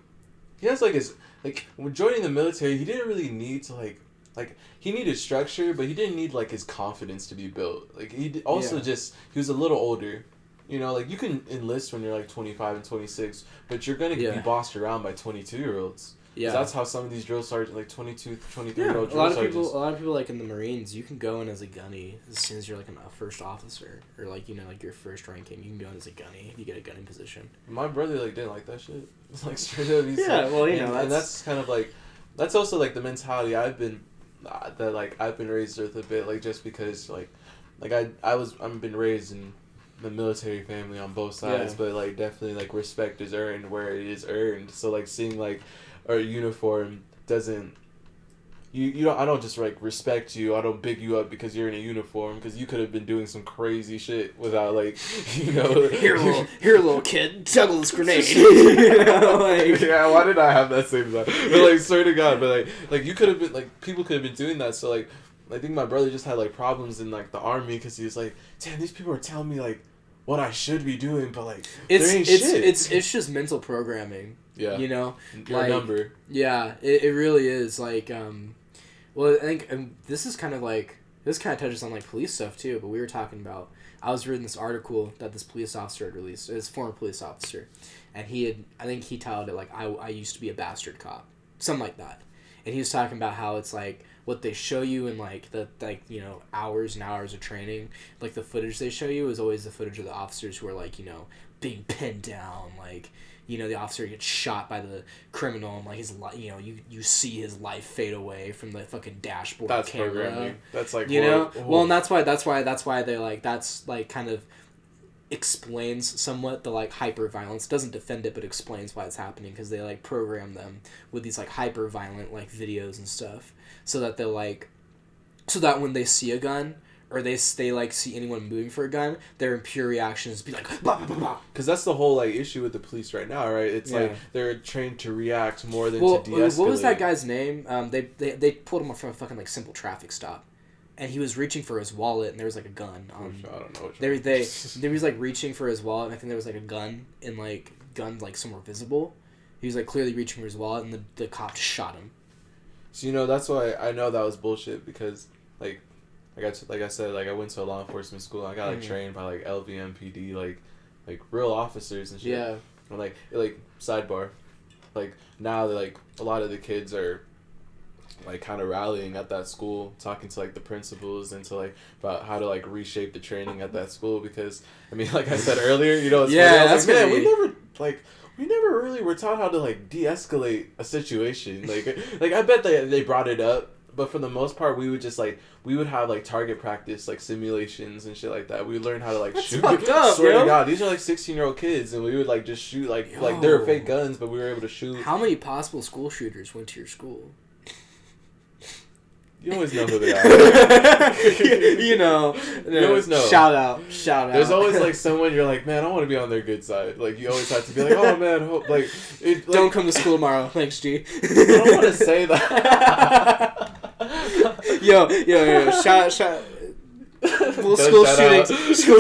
he has like his like when joining the military, he didn't really need to like he needed structure, but he didn't need like his confidence to be built. Like he also he was a little older. Like you can enlist when you're like 25 and 26, but you're gonna be bossed around by 22-year-olds. Yeah, that's how some of these drill sergeants, like 22, 23-year-old drill sergeants. A lot of people like in the Marines, you can go in as a gunny as soon as you're like a first officer or like like your first ranking. You can go in as a gunny if you get a gunning position. My brother didn't like that shit. It's like straight up. And that's kind of like that's also like the mentality I've been raised with a bit, like just because like I've been raised in a military family on both sides, but like definitely like respect is earned where it is earned. So like seeing like our uniform doesn't. You don't. I don't just like respect you. I don't big you up because you're in a uniform, because you could have been doing some crazy shit without like, here little kid, juggle this grenade. Like, yeah, why did I have that same thought? But like, swear to God, but like you could have been like, people could have been doing that. So like, I think my brother just had like problems in like the army because he was like, damn, these people are telling me like what I should be doing, but like there ain't shit. It's just mental programming. Yeah, your like, number. Yeah, it really is like Well, I think this is kind of like, this kind of touches on like police stuff too, but we were talking about, I was reading this article that this police officer had released, his former police officer, and I think he titled it like, I used to be a bastard cop, something like that. And he was talking about how it's like, what they show you in like the, like, hours and hours of training, like the footage they show you is always the footage of the officers who are like, being pinned down, like, the officer gets shot by the criminal and like his you see his life fade away from the fucking dashboard. That's camera. programming. That's like Well, and that's why they're like, that's like kind of explains somewhat the like hyper violence. Doesn't defend it, but explains why it's happening, because they like program them with these like hyper violent like videos and stuff, so that they're like, so that when they see a gun, or they like see anyone moving for a gun, their pure reactions be like blah blah blah. Because that's the whole like issue with the police right now, right? It's like they're trained to react more than to de-escalate. What was that guy's name? They pulled him from a fucking like simple traffic stop, and he was reaching for his wallet, and there was like a gun. I don't know. They was like reaching for his wallet, and I think there was like a gun somewhere visible. He was like clearly reaching for his wallet, and the cop just shot him. So that's why I know that was bullshit, because like I said, like I went to a law enforcement school. And I got like trained by like LVMPD, like real officers and shit. Yeah. And like sidebar, like now like a lot of the kids are like kind of rallying at that school, talking to like the principals and to like about how to like reshape the training at that school, because I mean, like I said earlier, it's funny. I was like, man, we never really were taught how to like de-escalate a situation. Like I bet they brought it up. But for the most part, we would just we would have like target practice, like simulations and shit like that. We would learn how to like shoot. Fucked up, Swear to God, these are like 16-year-old kids, and we would like just shoot like they were fake guns, but we were able to shoot. How many possible school shooters went to your school? You always know who they are. You always know. Shout out. There's always like someone you're like, man, I want to be on their good side. Like you always have to be like, oh man, don't come to school tomorrow. Thanks, G. I don't want to say that. Yo, shout. Well, school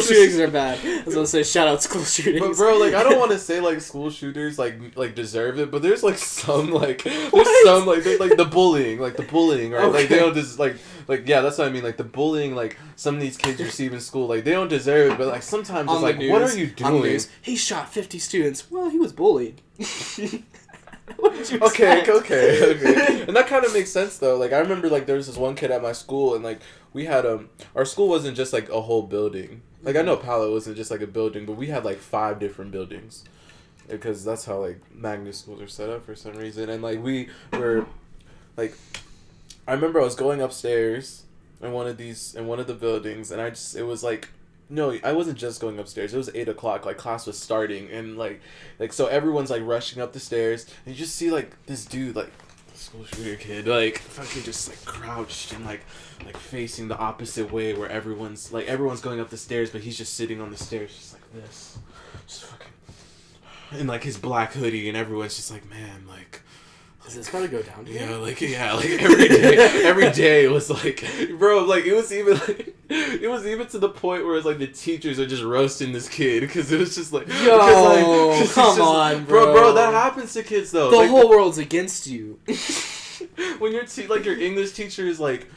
shootings are bad. I was gonna say shout out school shootings. But bro, like I don't want to say like school shooters like deserve it, but there's like some like the bullying, right? Okay. Like they don't just like yeah, that's what I mean. Like the bullying, like some of these kids receive in school, like they don't deserve it, but like sometimes it's like, what are you doing? He shot 50 students. Well, he was bullied. Okay. And that kind of makes sense though. Like I remember like there was this one kid at my school, and like we had our school wasn't just like a whole building. Like I know Palo wasn't just like a building, but we had like 5 different buildings, because that's how like magnet schools are set up for some reason. And like we were like, I remember I was going upstairs in one of the buildings, and it was like, no, I wasn't just going upstairs. It was 8 o'clock. Like class was starting, and like so everyone's like rushing up the stairs, and you just see like this dude, like school shooter kid, like fucking just like crouched and like facing the opposite way, where everyone's going up the stairs, but he's just sitting on the stairs, just like this, just fucking in like his black hoodie, and everyone's just like, man, like. Is this about to go down to yeah, like every day it was like, bro, like it was even to the point where it's like the teachers are just roasting this kid, because it was just like, come on, bro, that happens to kids though. The whole world's against you. When your your English teacher is like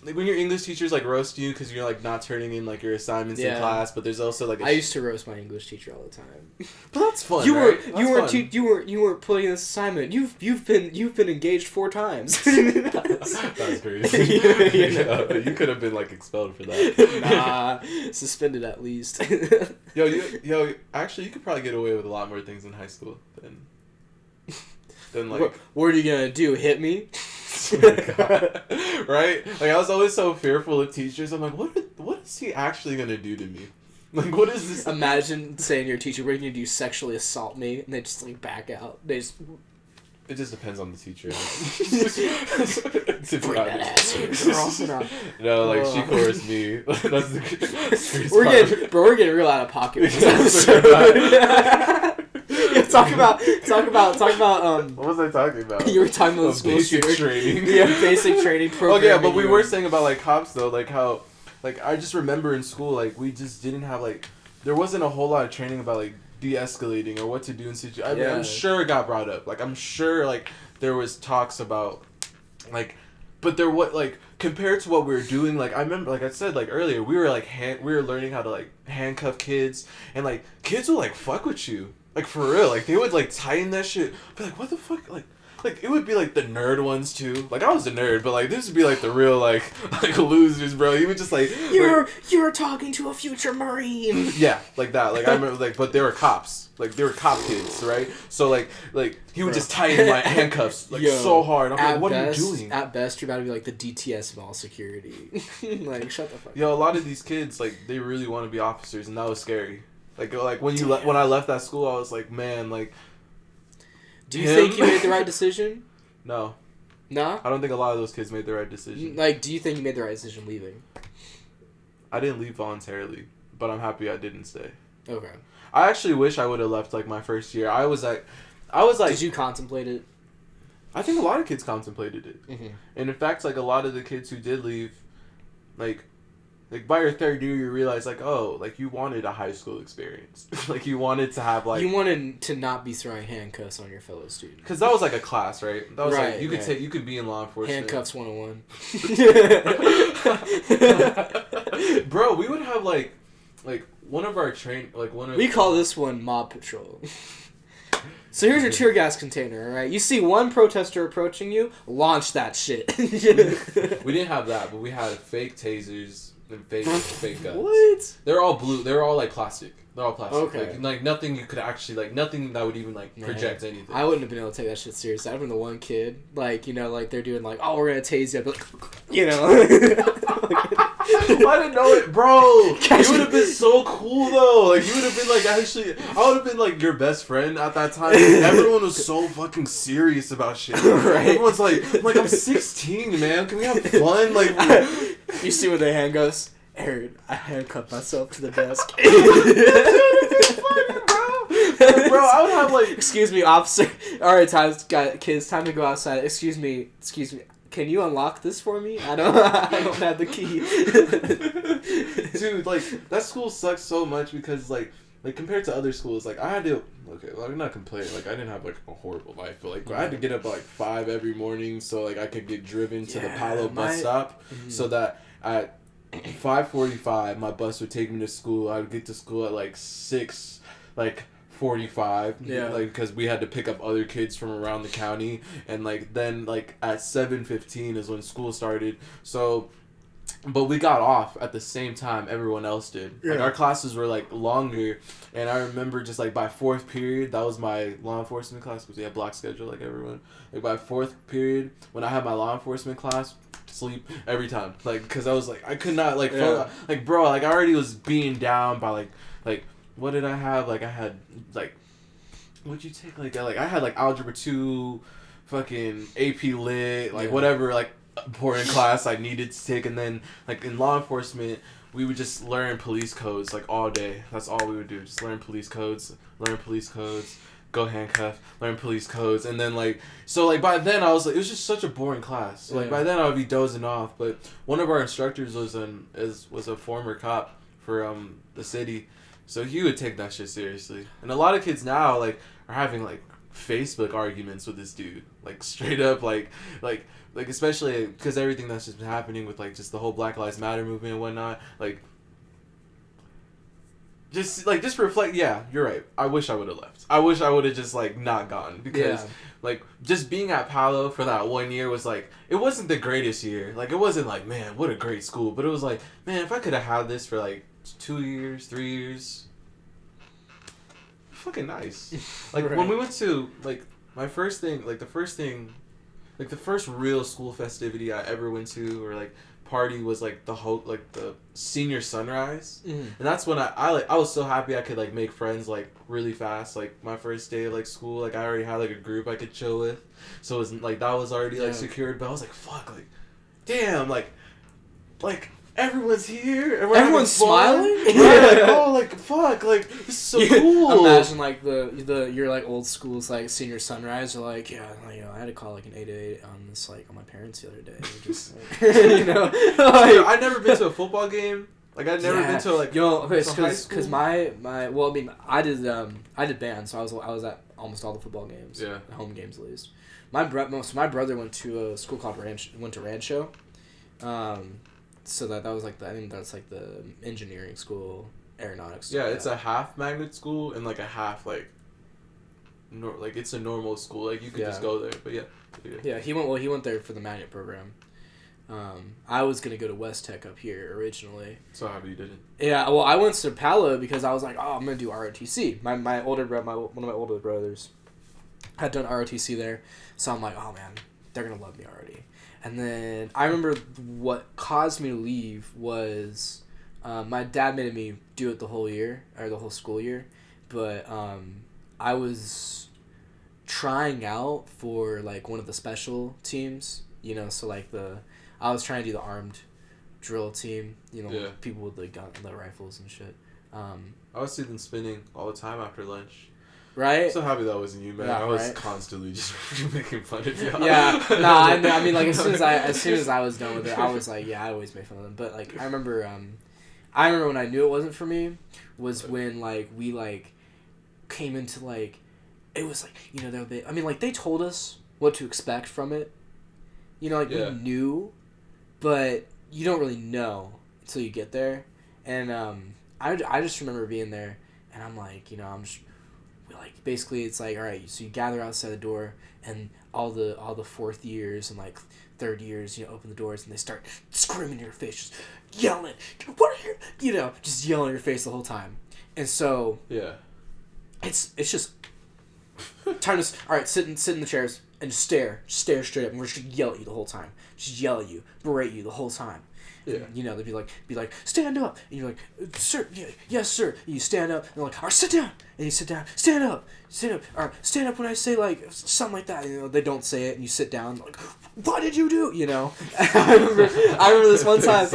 when your English teachers like roast you because you're like not turning in like your assignments in class, but there's also like I used to roast my English teacher all the time. But that's fun. You weren't putting this assignment. You've been engaged 4 times. That's crazy. You could have been like expelled for that. Nah, suspended at least. Yo, actually, you could probably get away with a lot more things in high school than like. What are you gonna do? Hit me? Oh my God. Right? Like I was always so fearful of teachers. I'm like, what is he actually gonna do to me? Like, what is this? Imagine saying to your teacher, "We're going to do sexually assault me," and they just like back out. They just. It just depends on the teacher. Bring that ass here, girl. No, like she coerced me. That's the we're getting real out of pocket with this episode. Yeah, talk about. What was I talking about? You were talking about school basic shooter training. Yeah, basic training program. Oh yeah, but we were saying about like cops though, like how, like I just remember in school, like we just didn't have like, there wasn't a whole lot of training about like de-escalating or what to do in situations. I mean, I'm sure it got brought up. Like I'm sure like there was talks about, like, but there what like compared to what we were doing. Like I remember, like I said like earlier, we were like we were learning how to like handcuff kids, and like kids would like fuck with you. Like, for real, like, they would, like, tighten that shit. Be like, what the fuck? Like, it would be, like, the nerd ones, too. Like, I was a nerd, but, like, this would be, like, the real, like losers, bro. He would just, like... You're talking to a future Marine. Yeah, like that. Like, I remember, like, but they were cops. Like, they were cop kids, right? So, like he would just tighten my handcuffs, like, so hard. I'm like, what are you doing? At best, you're about to be, like, the DTS mall security. Like, shut the fuck up. Yo, a lot of these kids, like, they really want to be officers, and that was scary. Like when I left that school, I was like, man, like. Do you think you made the right decision? No. No? I don't think a lot of those kids made the right decision. Like, do you think you made the right decision leaving? I didn't leave voluntarily, but I'm happy I didn't stay. Okay. I actually wish I would have left like my first year. I was like. Did you contemplate it? I think a lot of kids contemplated it, mm-hmm. And in fact, like a lot of the kids who did leave, like by your third year, you realize, like, oh, like, you wanted a high school experience. Like, you wanted to have, like... You wanted to not be throwing handcuffs on your fellow students. Because that was, like, a class, right? That was, right, like, you could be in law enforcement. Handcuffs 101. Bro, we would have, like, one of our We call this one Mob Patrol. So here's your tear gas container, alright? You see one protester approaching you, launch that shit. We didn't have that, but we had fake tasers... and fake guns. What? They're all blue. They're all like plastic. They're all plastic. Okay. Like nothing you could actually like nothing that would even like project anything. I wouldn't have been able to take that shit seriously. I'd have been the one kid, like, you know, like they're doing like, oh, we're gonna tase you, but you know. I didn't know it, bro. You would have been so cool though. Like you would have been like actually, I would have been like your best friend at that time. Everyone was so fucking serious about shit. Right? Everyone's like, I'm 16, man. Can we have fun? Like, you see where the hand goes? Aaron, I handcuffed myself to the desk. Bro, I would have like... Excuse me, officer. Alright, kids, time to go outside. Excuse me. Can you unlock this for me? I don't have the key. Dude, like, that school sucks so much because, like compared to other schools, like, I had to... Okay, well, I'm not complaining. Like, I didn't have, like, a horrible life. But, like, I had to get up at, like, 5 every morning so, like, I could get driven to the Palo bus stop so that at 5:45 my bus would take me to school. I would get to school at, like, 6, like... 45 like because we had to pick up other kids from around the county, and like then like at 7:15 is when school started. So but we got off at the same time everyone else did. Like our classes were like longer, and I remember just like by 4th period, that was my law enforcement class because we had block schedule like everyone. Like by 4th period when I had my law enforcement class, sleep every time, like because I was like I could not like like bro, like I already was being down by like what did I have? Like, I had, like, what'd you take? Like I had, like, Algebra 2, fucking AP Lit, like, whatever, like, important class I needed to take. And then, like, in law enforcement, we would just learn police codes, like, all day. That's all we would do. Just learn police codes, go handcuff, learn police codes. And then, like, so, like, by then, I was, like, it was just such a boring class. So, like, by then, I would be dozing off. But one of our instructors was a former cop for, the city. So he would take that shit seriously. And a lot of kids now, like, are having, like, Facebook arguments with this dude. Like, straight up, like especially because everything that's just been happening with, like, just the whole Black Lives Matter movement and whatnot. Like, just reflect, yeah, you're right. I wish I would have left. I wish I would have just, like, not gone. Because, like, just being at Palo for that 1 year was, like, it wasn't the greatest year. Like, it wasn't, like, man, what a great school. But it was, like, man, if I could have had this for, like, 2 years, 3 years, fucking nice. Like when we went to like the first real school festivity I ever went to, or like party was like the senior sunrise, and that's when I was so happy I could like make friends like really fast. Like my first day of like school, like I already had like a group I could chill with, so it was like that was already like secured. But I was like, fuck, like, damn, like everyone's here. Everyone's smiling. Right, like, oh, like fuck, like this is so cool. Imagine like the your like old school's like senior sunrise. You're like, yeah, you know, I had to call like an 8 on this like on my parents the other day. Just like, you know, like, I'd never been to a football game. Like I'd never been to like because my well, I mean, I did band, so I was at almost all the football games. Yeah, the home games at least. My brother went to a school called Rancho. So that was like I think that's like the engineering school, aeronautics. Yeah, it's a half magnet school and like a half like it's a normal school. Like you could just go there, but yeah. Yeah, he went there for the magnet program. I was gonna go to West Tech up here originally. So happy you didn't. Yeah, well, I went to Palo because I was like, oh, I'm gonna do ROTC. One of my older brothers had done ROTC there, so I'm like, oh man, they're gonna love me already. And then I remember what caused me to leave was my dad made me do it the whole year, or the whole school year. But I was trying out for like one of the special teams, you know, so like I was trying to do the armed drill team, you know, people with the rifles and shit. I was sitting spinning all the time after lunch. Right? I'm so happy that wasn't you, man. Yeah, I was constantly just making fun of you. Yeah, no, I mean, like as soon as I was done with it, I was like, yeah, I always make fun of them. But like, I remember when I knew it wasn't for me was when like we like came into like, it was like, you know, they told us what to expect from it, you know, like we knew, but you don't really know until you get there, and I just remember being there, and I'm like, you know, like basically it's like, all right, so you gather outside the door, and all the fourth years and like third years, you know, open the doors and they start screaming in your face, just yelling, what are you know, just yelling in your face the whole time. And so it's just time to all right, sit in the chairs and just stare straight up, and we're just gonna yell at you the whole time, just yell at you, berate you the whole time. Yeah. You know, they'd be like, stand up. And you're like, sir, yes, sir. And you stand up, and they're like, all right, sit down. And you sit down, stand up. Or stand up when I say, like, something like that. You know, they don't say it, and you sit down, like, what did you do? You know? I remember this one time.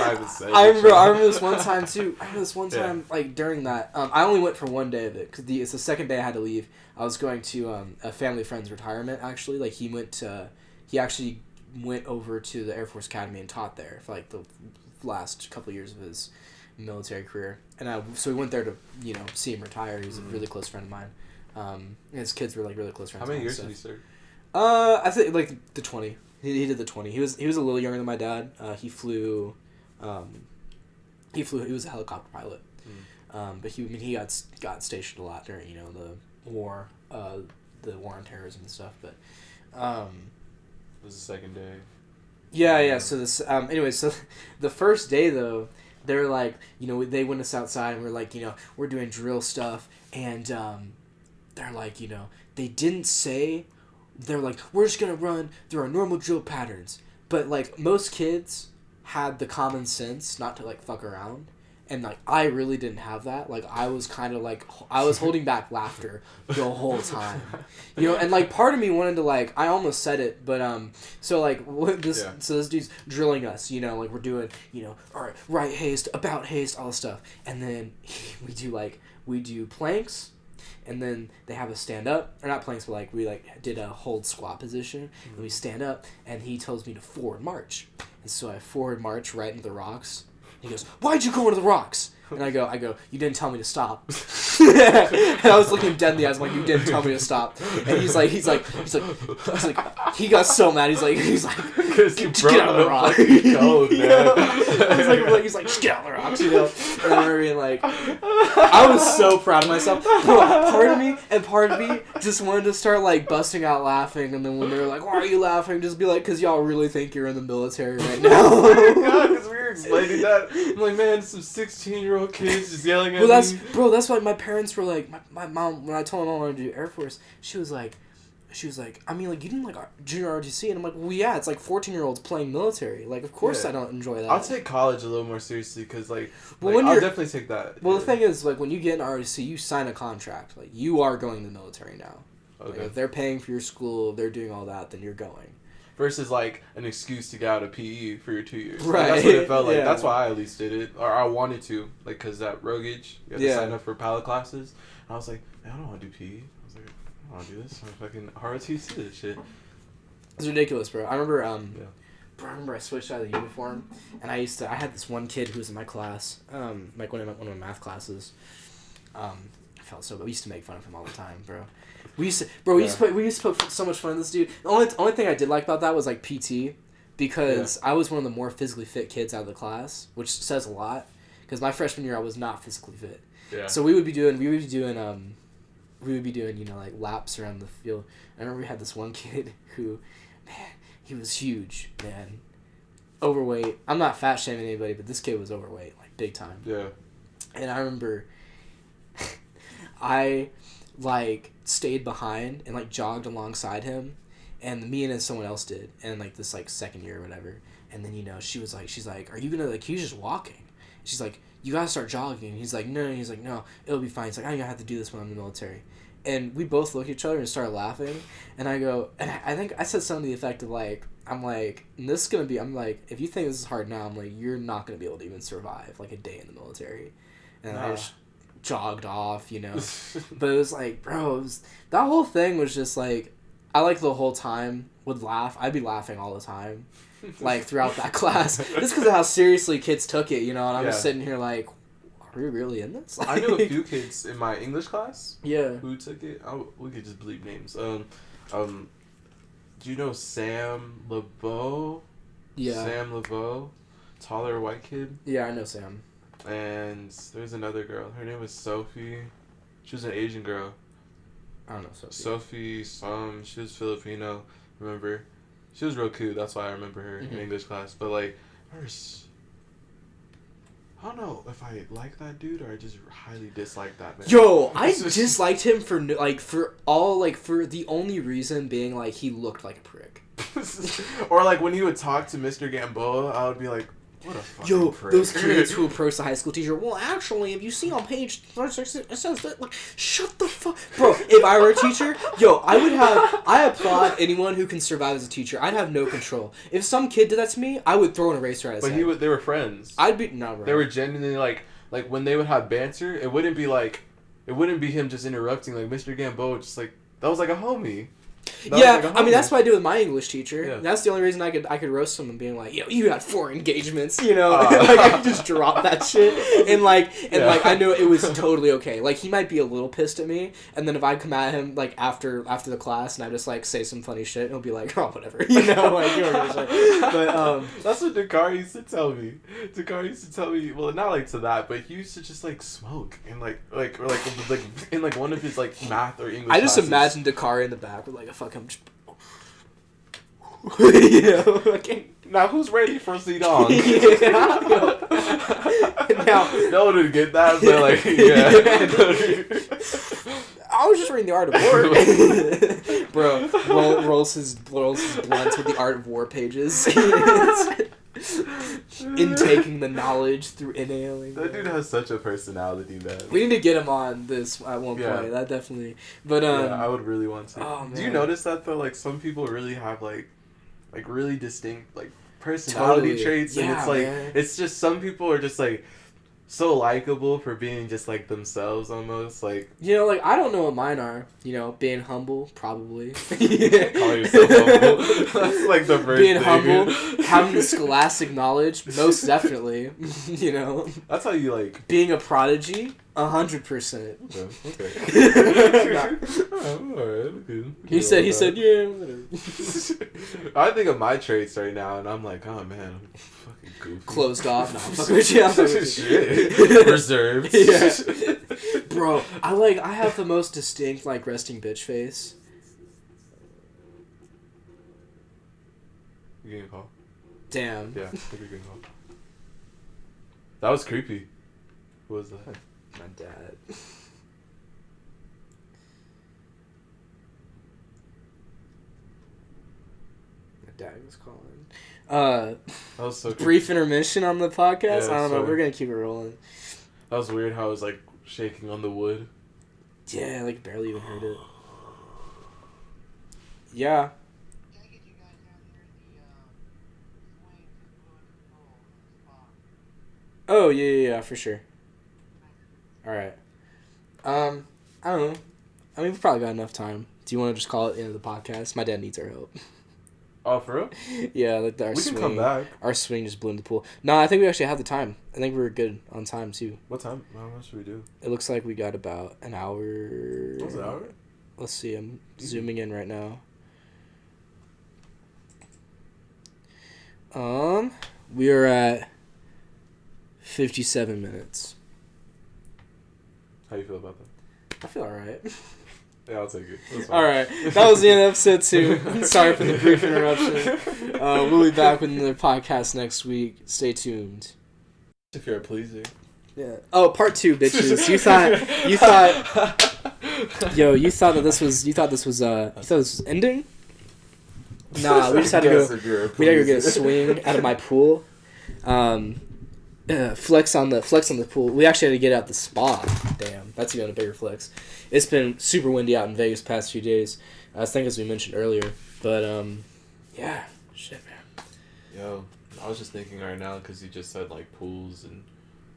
I remember this one time, too. I remember this one time, like, during that. I only went for one day of it, because it's the second day I had to leave. I was going to a family friend's retirement, actually. Like, he actually went over to the Air Force Academy and taught there for, like, the last couple of years of his military career, and so we went there to, you know, see him retire. He's a really close friend of mine. And his kids were like really close friends. How many years did he serve? I think like the 20. He did the 20. He was a little younger than my dad. He flew. He was a helicopter pilot. But he got stationed a lot during, you know, the war on terrorism and stuff. But it was the second day. Yeah. So this, anyway, so the first day though, they were like, you know, they went us outside and we're like, you know, we're doing drill stuff, and they're like, you know, they didn't say, they're like, we're just gonna run through our normal drill patterns, but like most kids had the common sense not to like fuck around. And, like, I really didn't have that. Like, I was kind of, like, I was holding back laughter the whole time. You know, and, like, part of me wanted to, like, I almost said it, but, so, like, so this dude's drilling us, you know, like, we're doing, you know, all right, right haste, about haste, all this stuff. And then we do planks, and then they have us stand up, or not planks, but, like, we, like, did a hold squat position, and we stand up, and he tells me to forward march. And so I forward march right into the rocks. He goes, why'd you go into the rocks? And I go, you didn't tell me to stop. And I was looking dead in the eyes, I'm like, you didn't tell me to stop. And he's like, he got so mad. He's like, because you broke the rock. Code, man. He's like, just get out of the rocks, you know. And I remember being like, I was so proud of myself. Part of me just wanted to start like busting out laughing. And then when they were like, why are you laughing? Just be like, because y'all really think you're in the military right now. Oh my God, because we were explaining that. I'm like, man, some 16-year-old kids just yelling at me. That's why my parents were like, my mom, when I told my mom I wanted to do Air Force, she was like, she was like, I mean, like, you didn't like junior ROTC, and I'm like, well, yeah, it's like 14-year-olds playing military. Like, of course I don't enjoy that. I'll take college a little more seriously because, like, when I'll definitely take that. Well, the thing is, like, when you get an ROTC, you sign a contract. Like, you are going to the military now. Okay. Like, if they're paying for your school, if they're doing all that, then you're going. Versus, like, an excuse to get out of PE for your 2 years. Right. Like, that's what it felt like. That's why I at least did it. Or I wanted to. Like, because at Rogage, you had to sign up for pilot classes. And I was like, man, I don't want to do PE. I was like, I don't want to do this. I'm fucking ROTC this shit. It's ridiculous, bro. I remember, I remember I switched out of the uniform, and I had this one kid who was in my class, like one of my math classes. I felt so bad. We used to make fun of him all the time, bro. We used to poke so much fun at this dude. The only thing I did like about that was like PT, because I was one of the more physically fit kids out of the class, which says a lot. Because my freshman year I was not physically fit. Yeah. So we would be doing like laps around the field. I remember we had this one kid who, man, he was huge, man, overweight. I'm not fat shaming anybody, but this kid was overweight, like big time. Yeah. And I remember, I like stayed behind and like jogged alongside him, and me and someone else did, and like this like second year or whatever, and then she's like, are you gonna like, he's just walking, she's like, you gotta start jogging, and he's like, no, it'll be fine. He's like, I gotta have to do this when I'm in the military. And we both looked at each other and started laughing, and I go, and I think I said something to the effect of like, I'm like, this is gonna be, I'm like, if you think this is hard now, I'm like, you're not gonna be able to even survive like a day in the military. And I just jogged off, but it was like, bro, that whole thing was just like, I like the whole time would laugh. I'd be laughing all the time, like throughout that class, just because of how seriously kids took it, and I'm just sitting here like, are we really in this? Like, I knew a few kids in my English class. Yeah. Who took it? We could just bleep names. Do you know Sam LeBeau? Yeah. Sam LeBeau, taller white kid. Yeah, I know Sam. And there's another girl. Her name was Sophie. She was an Asian girl. I don't know Sophie. Sophie, she was Filipino. Remember? She was real cute. That's why I remember her in English class. But like, I don't know if I like that dude or I just highly dislike that man. Yo, I disliked him for the only reason being like he looked like a prick. Or like when he would talk to Mr. Gamboa, I would be like, what a fucking prick. Those kids who approach the high school teacher, well, actually, if you see on page 36, it says that, like, shut the fuck. Bro, if I were a teacher, I applaud anyone who can survive as a teacher. I'd have no control. If some kid did that to me, I would throw an eraser at his head. But they were friends. No, bro. They were genuinely, like, when they would have banter, it wouldn't be him just interrupting, like, Mr. Gamboa, just, like, that was like a homie. I mean, that's what I do with my English teacher. Yeah. That's the only reason I could roast someone being like, yo, you had 4 engagements, like, I could just drop that shit, and I knew it was totally okay. Like, he might be a little pissed at me, and then if I come at him, like, after the class, and I just, like, say some funny shit, he'll be like, oh, whatever, like, you know what I'm saying? But, that's what Dakar used to tell me. Dakar used to tell me, well, not, like, to that, but he used to just, like, smoke, and, like, in, like, one of his, like, math or English I just classes. imagine Dakar in the back with, like, a fucking... Now who's ready for Zidane? Now no one would get that, but like, I was just reading The Art of War. Bro, rolls his blunts with The Art of War pages. Intaking the knowledge through inhaling. That dude has such a personality, man. We need to get him on this at one point. That definitely. But I would really want to. Oh, man. Do you notice that though? Like some people really have like really distinct like personality traits, and it's like it's just some people are just like so likable for being just like themselves almost like like I don't know what mine are, being humble probably. Call yourself humble. That's like the first being thing. Humble, having the scholastic knowledge, most definitely. That's how you like being a prodigy. 100%. Okay. Alright, good. He said, yeah. I think of my traits right now, and I'm like, oh man, I'm fucking goofy. Closed off. No, I'm fucking with you. Shit. Reserved. Yeah. Bro, I have the most distinct like resting bitch face. You getting a call? Damn. Yeah, I think you're getting a call. That was creepy. Who was that? My dad. dad was calling. That was so brief intermission on the podcast. Yeah, I don't know. sorry. We're gonna keep it rolling. That was weird how I was like shaking on the wood. Yeah, like barely even heard it. Yeah. Oh yeah, for sure. All right. I don't know. I mean, we've probably got enough time. Do you want to just call it the end of the podcast? My dad needs our help. Oh, for real? Yeah, like our we swing. can come back. Our swing just blew in the pool. No, I think we actually have the time. I think we were good on time too. What time? How much should we do? It looks like we got about an hour. Was it an hour? Let's see. I'm zooming in right now. We are at 57 minutes. How you feel about that? I feel alright. Yeah, I'll take it. Alright, that was the end of episode 2. Sorry for the brief interruption. We'll be back with another podcast next week. Stay tuned. If you're a pleaser. Yeah. Oh, part 2, bitches. You thought this was ending? Nah, we just had to go. We had to go get a swing out of my pool. Flex on the pool. We actually had to get out the spa. Damn, that's even a bigger flex. It's been super windy out in Vegas past few days. I think as we mentioned earlier, but yeah, shit, man. Yo, I was just thinking right now because you just said like pools and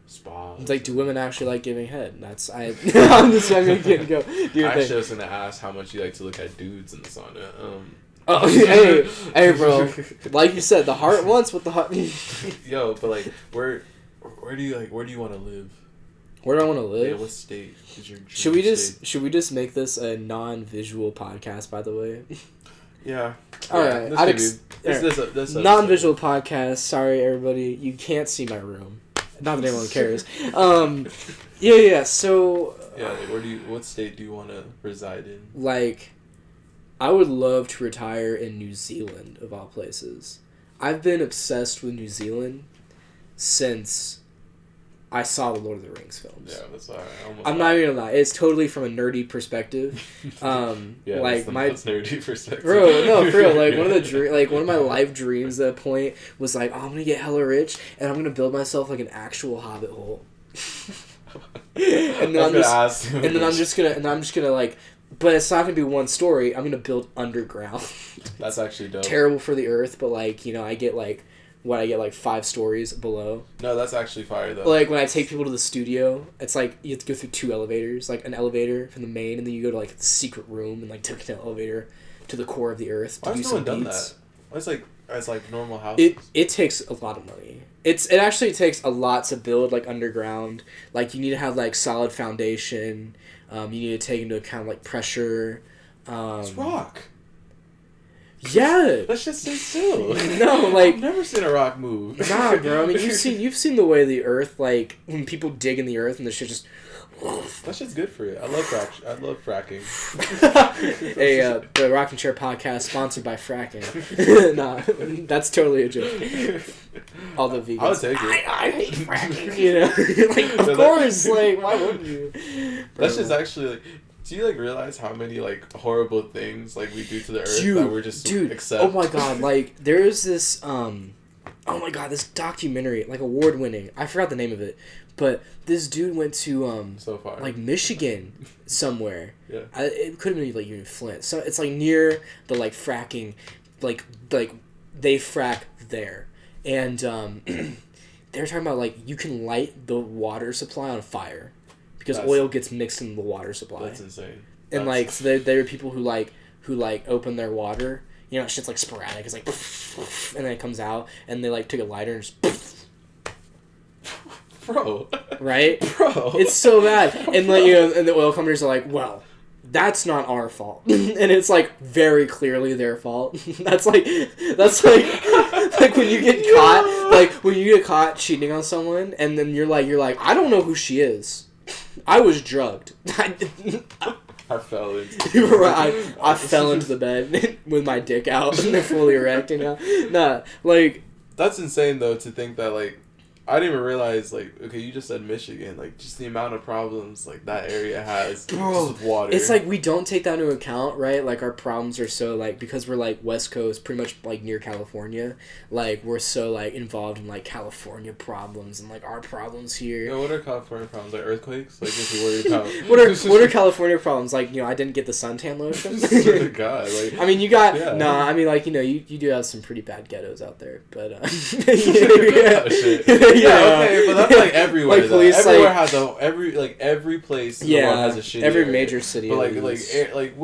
spas. It's like, do women actually like giving head? I'm just gonna go. I actually was gonna ask how much you like to look at dudes in the sauna. Oh, hey, bro. Like you said, the heart wants what the heart. Yo, but like, where do you want to live? Where do I want to live? Yeah, what state is your dream Should we just make this a non-visual podcast? By the way. Yeah. All right. This non-visual podcast. Sorry, everybody. You can't see my room. Not that anyone cares. Yeah. So. Yeah. What state do you want to reside in? Like, I would love to retire in New Zealand, of all places. I've been obsessed with New Zealand since I saw the Lord of the Rings films. Yeah, that's all right. I'm not even gonna lie. It's totally from a nerdy perspective. Yeah, like that's my nerdy perspective. Bro, no, for real. Like one of my life dreams at that point was like, oh, I'm gonna get hella rich and I'm gonna build myself like an actual hobbit hole. and then I'm just gonna like, but it's not gonna be one story. I'm gonna build underground. That's actually dope. Terrible for the earth, but like, you know, I get like 5 stories below. No, that's actually fire though. Like when I take people to the studio, it's like you have to go through 2 elevators, like an elevator from the main, and then you go to like the secret room and like take an elevator to the core of the earth to do some beats. Why has no one done that? It's like normal houses. It takes a lot of money. It actually takes a lot to build like underground. Like you need to have like solid foundation. You need to take into account like pressure. It's rock. Yeah. Let's just stay still. No, like I've never seen a rock move. Nah, bro. I mean, you've seen the way the earth, like when people dig in the earth and the shit just. That shit's good for you. I love fracking. Hey, the Rockin' Chair podcast sponsored by fracking. Nah, that's totally a joke. All the vegans. I would take it. I hate fracking. You know, like of course. Like, why wouldn't you? That's just actually like. Do you like realize how many like horrible things like we do to the earth that we're just accept? Oh my god! Like there's this this documentary, like award-winning. I forgot the name of it, but this dude went to so far like Michigan somewhere. Yeah. It could have been like even Flint. So it's like near the like fracking, like they frack there, and they were talking about like you can light the water supply on fire. Because oil gets mixed in the water supply. That's insane. And like, so there are people who open their water. You know, shit's like sporadic. It's like, and then it comes out, and they like take a lighter and just. Bro. Right? Bro. It's so bad. And like, you know, and the oil companies are like, well, that's not our fault. And it's like very clearly their fault. That's like like when you get caught, like when you get caught cheating on someone, and then you're like, I don't know who she is. I was drugged. I fell into I fell into the bed with my dick out and fully erect, you know? Nah, like... That's insane, though, to think that, like, I didn't even realize, like, okay, you just said Michigan, like, just the amount of problems, like, that area has just with water. It's like we don't take that into account, right? Like, our problems are so, like, because we're, like, West Coast, pretty much, like, near California, like, we're so, like, involved in, like, California problems and, like, our problems here. Yeah, what are California problems? Like, earthquakes? Like, if you're worried about... what are California problems? Like, you know, I didn't get the suntan lotion. God, like... I mean, you got... Yeah. Nah, I mean, like, you know, you do have some pretty bad ghettos out there, but, Oh, shit. Yeah, okay, but that's like everywhere. Like police, everywhere like, has every place. Yeah, the world has a shitty every area. major city. But like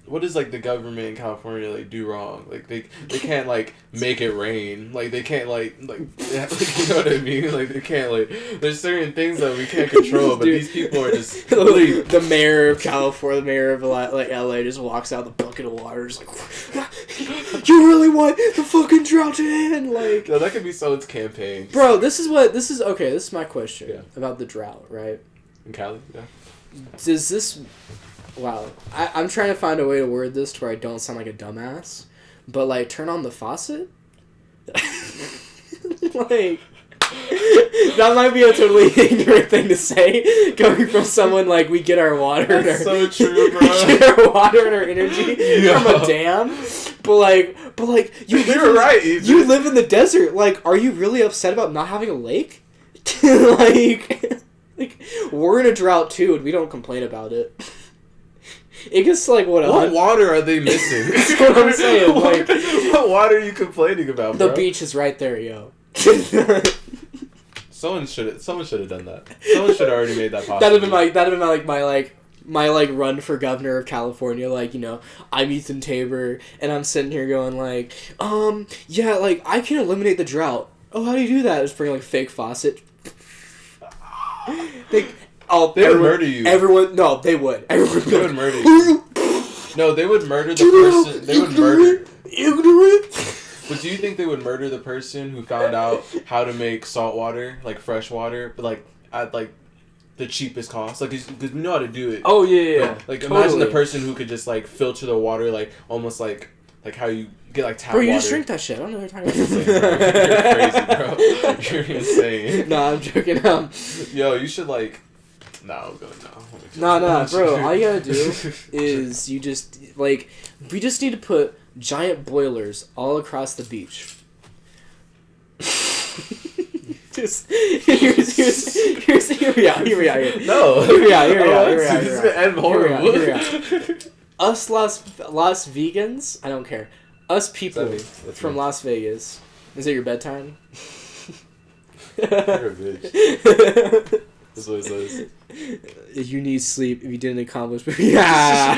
what does like the government in California like do wrong? Like they can't like make it rain. Like they can't like you know what I mean? Like they can't like there's certain things that we can't control. But these people are just the mayor of California, the mayor of like LA, just walks out with a bucket of water, just like, you really want the fucking drought to end? Like, no, that could be someone's campaign. Bro, this is okay. This is my question about the drought, right? In Cali, yeah. Does this? Wow, I'm trying to find a way to word this to where I don't sound like a dumbass, but like turn on the faucet. Like, that might be a totally ignorant thing to say, coming from someone like we get our water. That's so true, bro. We get our water and our energy from a dam, but like you live in the desert. Like, are you really upset about not having a lake? like we're in a drought too, and we don't complain about it. It gets like what water are they missing? That's what I'm saying. Like, what water are you complaining about, bro? The beach is right there, yo. Someone should have done that. Someone should have already made that possible. That'd have been my run for governor of California. Like, you know, I'm Ethan Tabor, and I'm sitting here going like, yeah, like I can eliminate the drought. Oh, how do you do that? Just bring like fake faucet. They would murder you. They would murder you. No, they would murder the person. They would murder. Ignorant. But do you think they would murder the person who found out how to make salt water, like fresh water, but like at like the cheapest cost? Like, because we know how to do it. Oh yeah. Like totally. Imagine the person who could just like filter the water, like almost like how you get like tap water. Bro, you just drink that shit. I don't know what you're talking about. You're crazy, bro. You're insane. Nah, I'm joking. Yo, you should like. No, bro. All you gotta do is you just like we just need to put giant boilers all across the beach. Just hear me out. No. Hear me out. This is gonna end horrible. Us Las Vegans, I don't care. Us people from Las Vegas. Is it your bedtime? You're a bitch. That's what it says. You need sleep if you didn't accomplish. Yeah.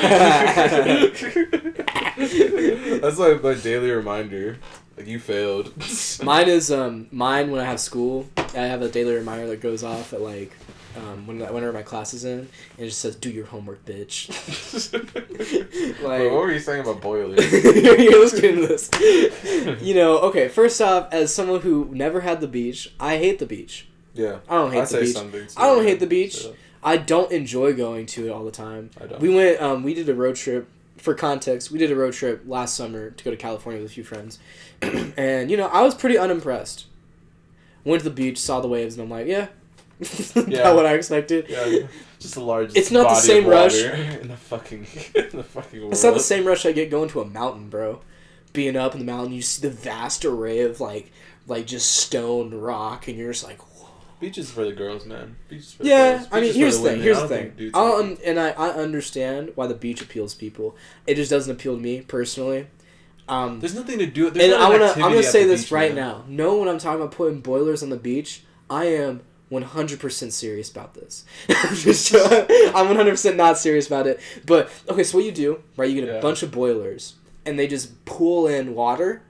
That's like my daily reminder. Like, you failed. Mine is mine when I have school. I have a daily reminder that goes off at like whenever my class is in, and it just says, "Do your homework, bitch." Like, what were you saying about boilers? Here, let's get into this. You know, okay. First off, as someone who never had the beach, I hate the beach. Yeah, I don't hate the beach. I don't hate the beach. I don't enjoy going to it all the time. I don't. We went. We did a road trip. For context, we did a road trip last summer to go to California with a few friends, and you know I was pretty unimpressed. Went to the beach, saw the waves, and I'm like, yeah. Not what I expected. Yeah, just a large. It's not the same rush in the fucking world. It's not the same rush I get going to a mountain, bro. Being up in the mountain, you see the vast array of like just stone rock, and you're just like, whoa. Beaches for the girls, man. Beaches for the girls. I mean, here's the thing. I understand why the beach appeals to people. It just doesn't appeal to me personally. There's nothing to do. And I'm gonna say this right now. No, when I'm talking about putting boilers on the beach, I am 100% serious about this. I'm 100% not serious about it. But okay, so what you do, right? You get a bunch of boilers, and they just pool in water,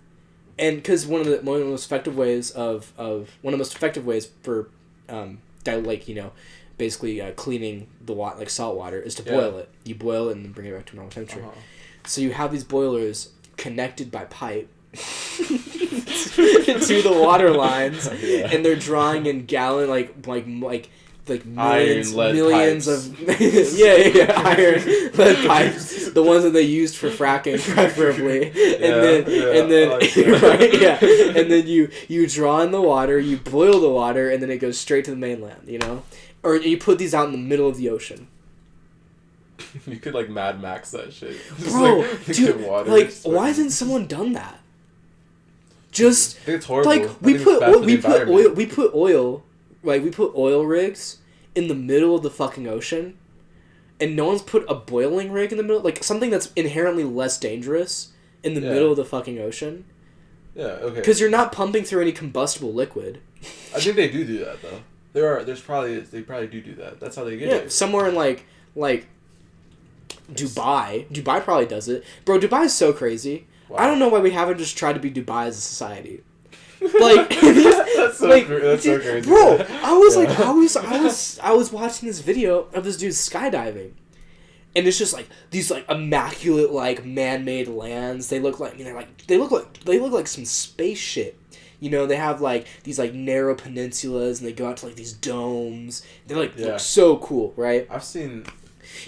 and because one of the most effective ways for basically cleaning the water, like salt water, is to boil it. You boil it and then bring it back to normal temperature. Uh-huh. So you have these boilers connected by pipe to the water lines, and they're drawing in gallon like like millions pipes. of iron lead pipes, the ones that they used for fracking preferably, and then right, and then you draw in the water, you boil the water, and then it goes straight to the mainland, you know, or you put these out in the middle of the ocean. You could like Mad Max that shit. Just, bro, dude, like why hasn't someone done that? Just I think it's horrible. Like we put oil rigs in the middle of the fucking ocean, and no one's put a boiling rig in the middle, like something that's inherently less dangerous in the middle of the fucking ocean. Yeah, okay. Because you're not pumping through any combustible liquid. I think they do that though. They probably do that. That's how they get it. Somewhere in like Dubai. Dubai probably does it. Bro, Dubai is so crazy. Wow. I don't know why we haven't just tried to be Dubai as a society. Like that's so crazy. Bro, I was watching this video of this dude skydiving. And it's just like these like immaculate like man-made lands. They look like they look like some space shit. You know, they have like these like narrow peninsulas and they go out to like these domes. They look so cool, right? I've seen.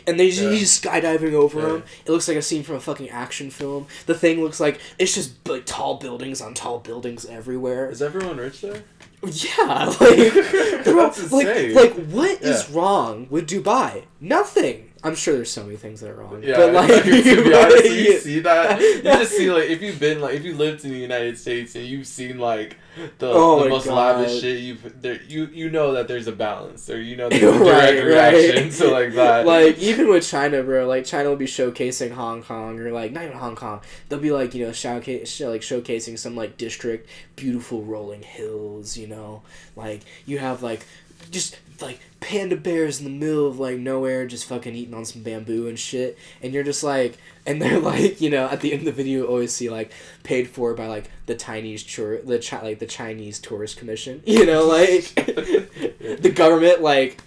And he's skydiving over them. It looks like a scene from a fucking action film. The thing looks like it's just like tall buildings on tall buildings everywhere. Is everyone rich there? Yeah, like bro, That's insane. like what is wrong with Dubai? Nothing. I'm sure there's so many things that are wrong. Yeah, but like, to be honest, you see that. You just see like if you lived in the United States and you've seen like the most lavish shit, you know that there's a balance, or you know there's a direct reaction to like that. Like even with China, bro, like China will be showcasing Hong Kong, or like not even Hong Kong. They'll be like showcasing some like district, beautiful rolling hills. You know, like you have like just like panda bears in the middle of like nowhere just fucking eating on some bamboo and shit, and you're just like, and they're like, you know, at the end of the video you always see like paid for by like the Chinese Chinese Tourist Commission, you know, like the government, like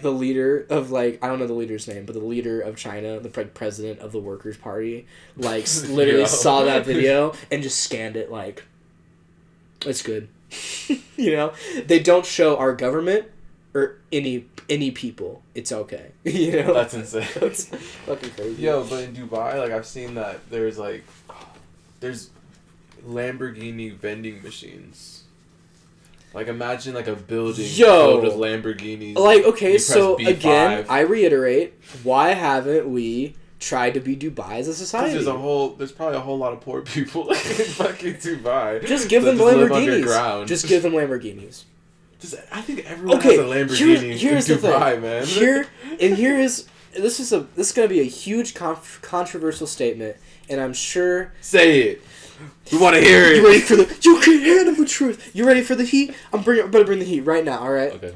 the leader of like, I don't know the leader's name, but the leader of China, the president of the Workers' Party, like literally saw that video and just scanned it like, it's good. You know, they don't show our government or any people. It's okay. You know, that's insane. That's fucking crazy. Yo, but in Dubai, like I've seen that there's Lamborghini vending machines. Like imagine like a building filled with Lamborghinis. Like okay, so B5. Again, I reiterate, why haven't we tried to be Dubai as a society? Because there's probably a whole lot of poor people in fucking Dubai. Just give them Lamborghinis. Just give them Lamborghinis. I think everyone has a Lamborghini here's in the Dubai, thing. Man. This is gonna be a huge controversial statement, and I'm sure. Say it. We want to hear it. You ready for you can't handle the truth. You ready for the heat? I'm about to bring the heat right now. All right. Okay.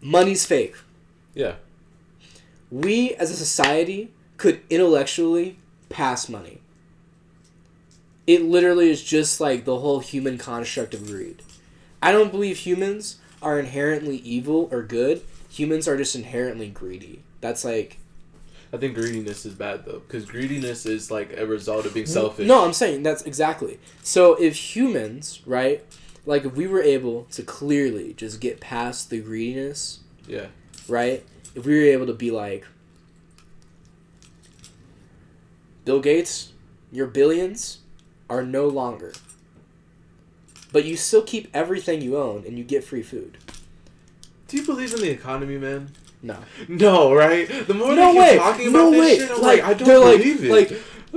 Money's fake. Yeah. We as a society could intellectually pass money. It literally is just like the whole human construct of greed. I don't believe humans are inherently evil or good. Humans are just inherently greedy. That's like... I think greediness is bad, though. Because greediness is like a result of being selfish. No, I'm saying that's exactly. So if humans, right, like if we were able to clearly just get past the greediness... Yeah. Right? If we were able to be like... Bill Gates, your billions are no longer. But you still keep everything you own and you get free food. Do you believe in the economy, man? No. No, right? The more they keep talking about this shit, I'm like, I don't believe it. Like,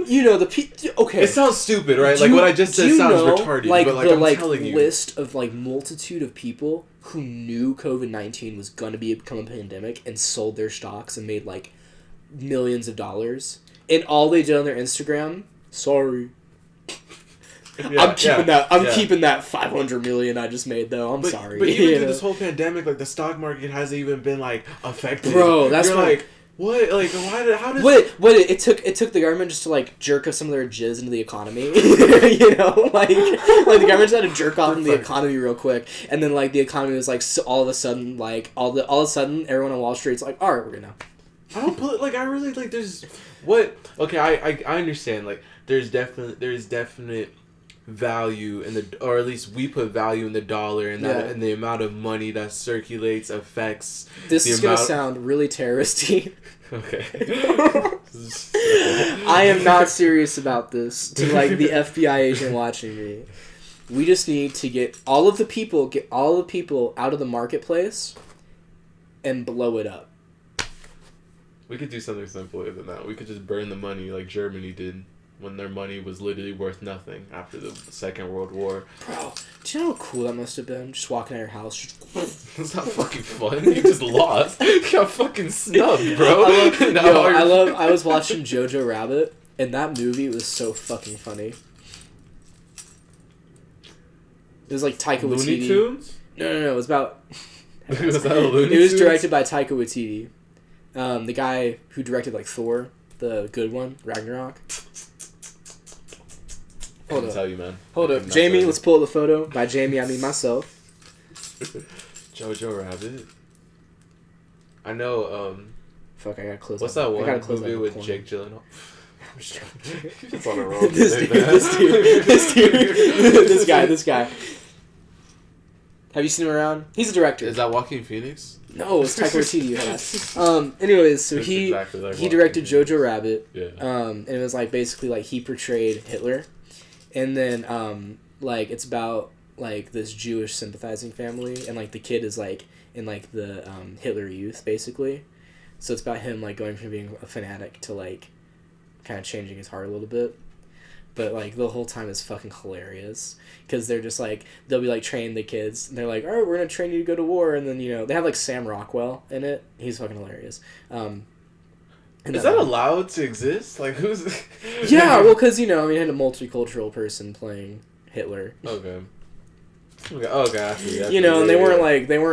you know, okay. It sounds stupid, right? Like, what I just said sounds retarded, like, but like, I'm telling you. The list of, like, multitude of people who knew COVID-19 was going to become a pandemic and sold their stocks and made, like, millions of dollars. And all they did on their Instagram, sorry. I'm keeping that 500 million I just made though. I'm sorry. But even through this whole pandemic, like the stock market hasn't even been like affected. Bro, that's like what? Like how does it took the government just to like jerk off some of their jizz into the economy. You know, like the government just had to jerk off into the economy real quick, and then like the economy was like so all of a sudden everyone on Wall Street's like, all right, we're good now. I don't put like I really like there's what okay I understand like there's definite value in the, or at least we put value in the dollar, and that and the amount of money that circulates affects. This is gonna sound really terroristy. Okay. I am not serious about this. To like the FBI agent watching me, we just need to get all of the people out of the marketplace, and blow it up. We could do something simpler than that. We could just burn the money like Germany did when their money was literally worth nothing after the Second World War. Bro, do you know how cool that must have been? Just walking out of your house. It's not fucking fun. You just lost. You got fucking snubbed, bro. I was watching Jojo Rabbit, and that movie was so fucking funny. It was like Taika Waititi. Looney Tunes? No. It was about... Was that a Looney Tunes? It was directed by Taika Waititi. The guy who directed like Thor, the good one, Ragnarok. Hold up. Tell you, man. Hold up. Jamie, let's pull up the photo. By Jamie, I mean myself. Jojo Rabbit. I know, Fuck, I gotta close what's that one movie with Jake Gyllenhaal? I'm just joking. It's on a roll. This guy. Have you seen him around? He's a director. Is that Joaquin Phoenix? No, it's Taika Waititi. Anyways, so he directed Jojo Rabbit. Yeah. And it was like basically like he portrayed Hitler. And then, like, it's about, like, this Jewish sympathizing family, and, like, the kid is, like, in, like, the Hitler Youth, basically. So it's about him, like, going from being a fanatic to, like, kind of changing his heart a little bit. But, like, the whole time is fucking hilarious. Because they're just, like, they'll be, like, training the kids, and they're like, all right, we're going to train you to go to war, and then, you know, they have, like, Sam Rockwell in it. He's fucking hilarious. Is that allowed to exist? Like, who's... Yeah, well, because, you know, I mean, I had a multicultural person playing Hitler. Okay, I see. You know, and they weren't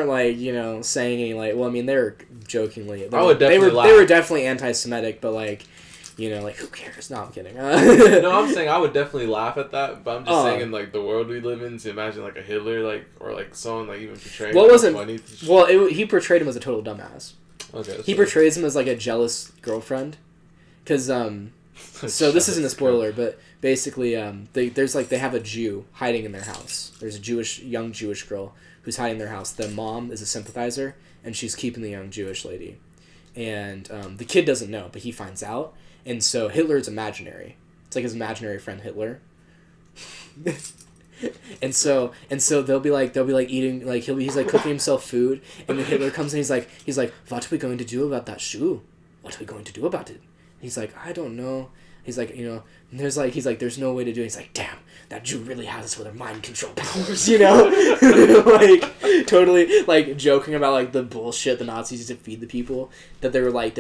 like, you know, saying any, like, well, I mean, they were jokingly... I would definitely laugh. They were definitely anti-Semitic, but, like, you know, like, who cares? No, I'm kidding. No, I'm saying I would definitely laugh at that, but I'm just saying in, like, the world we live in, to imagine, like, a Hitler, like, or, like, someone, like, even portraying... Well, it wasn't... Funny. Well, he portrayed him as a total dumbass. Okay. He portrays him as, like, a jealous girlfriend. Because, so this isn't a spoiler, but basically, they have a Jew hiding in their house. There's a young Jewish girl who's hiding in their house. The mom is a sympathizer, and she's keeping the young Jewish lady. And the kid doesn't know, but he finds out. And so Hitler's imaginary. It's like his imaginary friend Hitler. And so they'll be like eating, like he's like cooking himself food, and then Hitler comes in, he's like what are we going to do about that shoe? What are we going to do about it? He's like, I don't know. He's like, you know, and there's no way to do it. He's like, damn, that Jew really has us with her mind control powers, you know? Like, totally, like, joking about, like, the bullshit the Nazis used to feed the people. That they're like,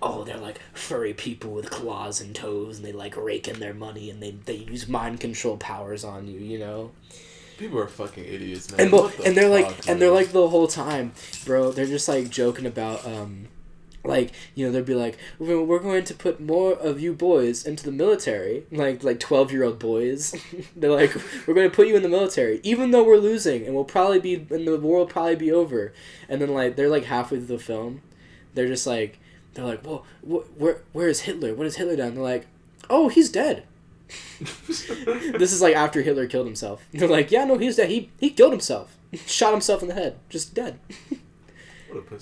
oh, they're, like, furry people with claws and toes, and they, like, rake in their money, and they use mind control powers on you, you know? People are fucking idiots, man. And they're like, the whole time, bro, they're just, like, joking about, like, you know, they'd be like, we're going to put more of you boys into the military. Like 12-year-old boys. They're like, we're going to put you in the military, even though we're losing, and the war will probably be over. And then, like, they're, like, halfway through the film. They're just like, well, where is Hitler? What has Hitler done? They're like, oh, he's dead. This is, like, after Hitler killed himself. They're like, yeah, no, he's dead. He killed himself. Shot himself in the head. Just dead.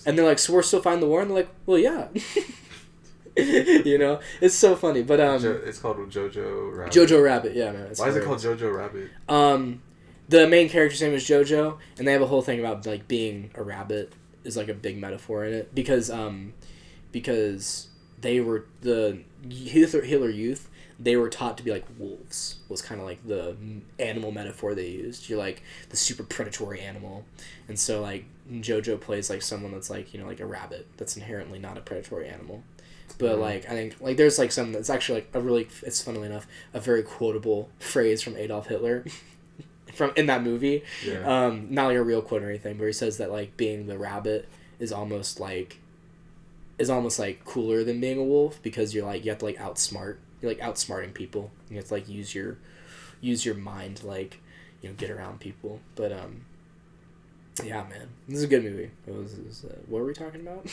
And they're like, so we're still fighting the war? And they're like, well, yeah. You know? It's so funny. But it's called Jojo Rabbit. Jojo Rabbit, yeah, man. Why is it called Jojo Rabbit? The main character's name is Jojo, and they have a whole thing about, like, being a rabbit is, like, a big metaphor in it. Because they were, the Hitler Youth, they were taught to be like wolves, was kind of like the animal metaphor they used. You're like the super predatory animal. And so, like, Jojo plays like someone that's like, you know, like a rabbit that's inherently not a predatory animal. But like, I think like there's like some that's actually like it's funnily enough a very quotable phrase from Adolf Hitler from in that movie. Yeah. Not like a real quote or anything, where he says that like being the rabbit is almost like cooler than being a wolf, because you have to like you're like outsmarting people. You have to like use your mind to like, you know, get around people. But yeah, man, this is a good movie. What were we talking about?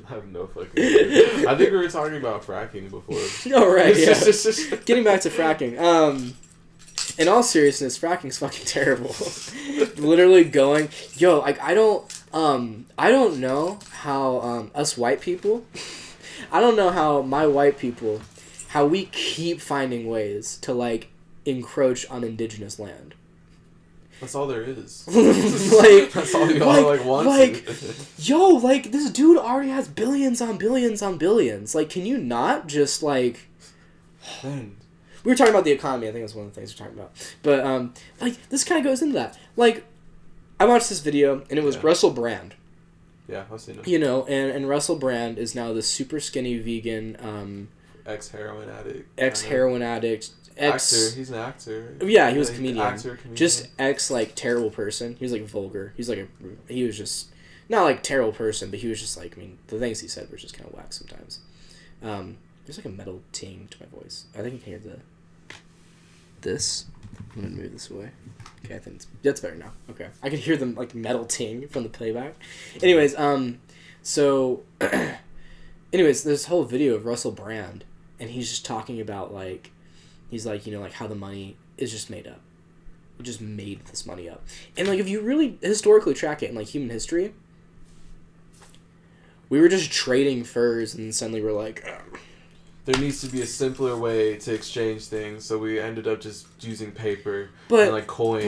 I have no fucking idea. I think we were talking about fracking before. Oh, right, yeah. Getting back to fracking. in all seriousness, fracking's fucking terrible. Literally going, like I don't know how us white people, I don't know how my white people, how we keep finding ways to like encroach on indigenous land. That's all there is. Like that's all you all like want. Like, like this dude already has billions on billions on billions. Like, can you not just like? Man. We were talking about the economy. I think that's one of the things we're talking about. But like this kind of goes into that. Like, I watched this video and it was Russell Brand. Yeah, I've seen it. You know, and Russell Brand is now this super skinny vegan. Ex-heroin addict. Actor. He's an actor. Yeah, he was a comedian. Comedian. Just like terrible person. He was like vulgar. He was just not like terrible person, but he was just like, I mean, the things he said were just kind of whack sometimes. There's like a metal ting to my voice. I think you can hear this. I'm gonna move this away. Okay, I think that's better now. Okay, I can hear them like metal ting from the playback. Anyways, so, there's this whole video of Russell Brand, and he's just talking about like. He's like, like how the money is just made up. We just made this money up. And like if you really historically track it in like human history, we were just trading furs and suddenly we're like... There needs to be a simpler way to exchange things, so we ended up just using paper and like coins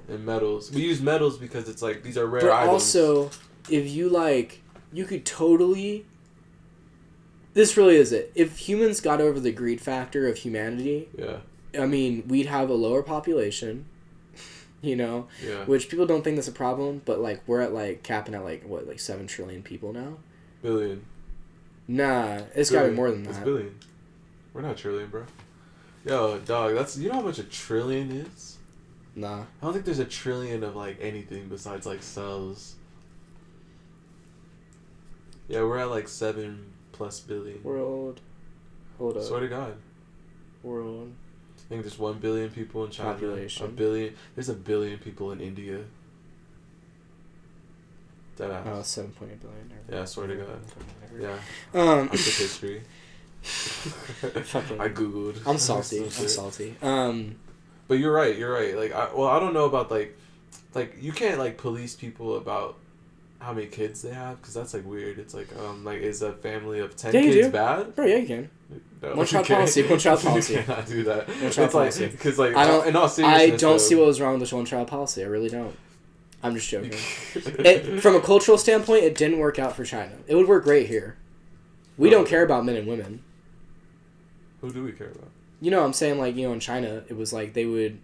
and metals. We use metals because it's like, these are rare items. But also, if you like, you could totally... This really is it. If humans got over the greed factor of humanity, I mean, we'd have a lower population, which people don't think that's a problem, but, like, we're at, like, capping at, like, what, like 7 trillion people now? Billion. Nah, it's gotta be more than that. It's billion. We're not trillion, bro. Yo, dog, you know how much a trillion is? Nah. I don't think there's a trillion of, like, anything besides, like, cells. Yeah, we're at, like, 7+ billion. World. Hold up. Swear to God. World. I think there's 1 billion people in China. Population. 1 billion. There's 1 billion people in India. Deadass. Oh, 7.8 billion. Yeah, I swear to God. Yeah. I took history. I googled. I'm salty. But you're right. Like, I don't know about like you can't like police people about how many kids they have, because that's like weird. It's like is a family of 10 kids bad? Bro, yeah, you can. No, one child policy. You cannot do that. One child policy. Because like in all seriousness, I don't see what was wrong with one child policy. I really don't. I'm just joking. From a cultural standpoint, it didn't work out for China. It would work great here. We don't care about men and women. Who do we care about? I'm saying, like, in China, it was like they would...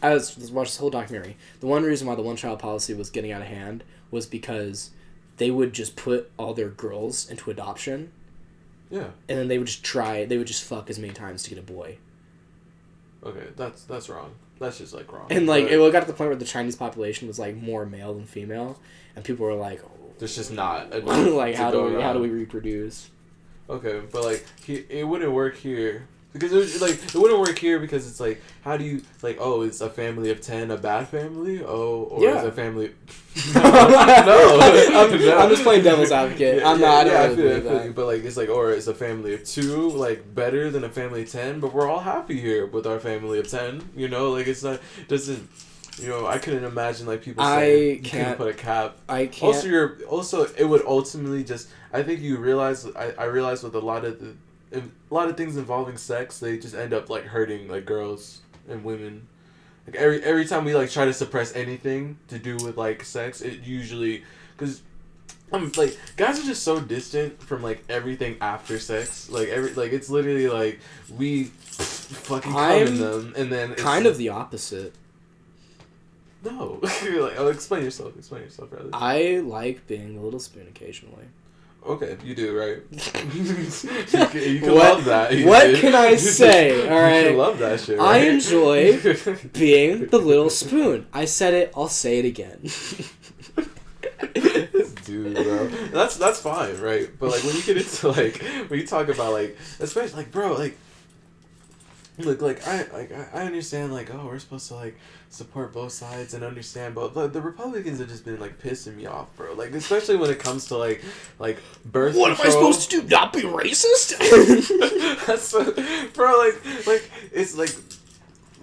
I was watching this whole documentary. The one reason why the one-child policy was getting out of hand was because they would just put all their girls into adoption. Yeah. And then they would just fuck as many times to get a boy. Okay, that's wrong. That's just, like, wrong. And, like, it got to the point where the Chinese population was, like, more male than female. And people were like... There's just not enough like, how do we reproduce? Okay, but, like, it wouldn't work here. Because it wouldn't work here because it's like, how do you, like, is a family of 10 a bad family? Is a family... No. I'm just playing devil's advocate. I feel you. But, like, it's like, or is a family of 2, like, better than a family of 10? But we're all happy here with our family of 10, Like, it's not, doesn't... I couldn't imagine, like, people saying you can't put a cap. I can't. Also, it would ultimately just... I think you realize... I realize with a lot of things involving sex, they just end up, like, hurting, like, girls and women. Like, every time we, like, try to suppress anything to do with, like, sex, it usually... Because... like, guys are just so distant from, like, everything after sex. Like, it's literally, like, we fucking come in them, and then it's... kind of the opposite. No. Like, explain yourself, rather. I like being the little spoon occasionally. Okay, you do, right? you can love that. What can I say? All right. You can love that shit, right? I enjoy being the little spoon. I said it, I'll say it again. Dude, bro. That's fine, right? But, like, when you get into, like, when you talk about, like, especially, like, bro, like, look, like, I understand, like, we're supposed to, like, support both sides and understand, but the Republicans have just been, like, pissing me off, bro. Like, especially when it comes to, like birth what control. Am I supposed to do? Not be racist? That's bro, like, it's, like,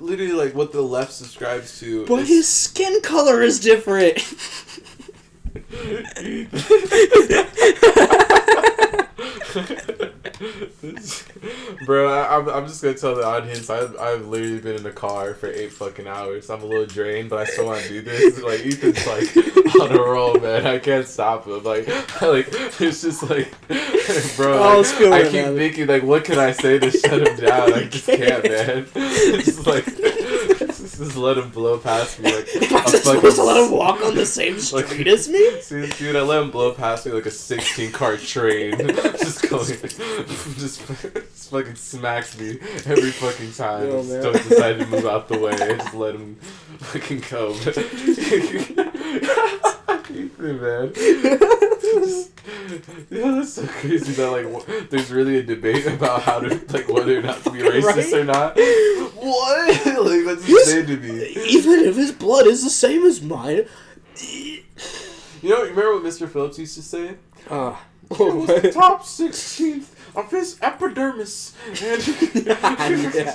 literally like what the left subscribes to. But his skin color is different. Bro, I'm just gonna tell the audience I've literally been in the car for 8 fucking hours. I'm a little drained, but I still want to do this. Like Ethan's like on a roll, man. I can't stop him. Like it's just like, bro. Like, I keep thinking like, what can I say to shut him down? I just can't, man. It's like. Just let him blow past me like Am I just supposed to let him walk on the same street as me? See, dude, I let him blow past me like a 16-car train. Just going, just fucking smacks me every fucking time. Yo, Don't decide to move out the way. I just let him fucking go. Man. Yeah, that's so crazy that like there's really a debate about how to like whether or not to be racist or not. What? Like that's insane to me. Even if his blood is the same as mine. You know, remember what Mr. Phillips used to say? It was the top 16th of his epidermis. And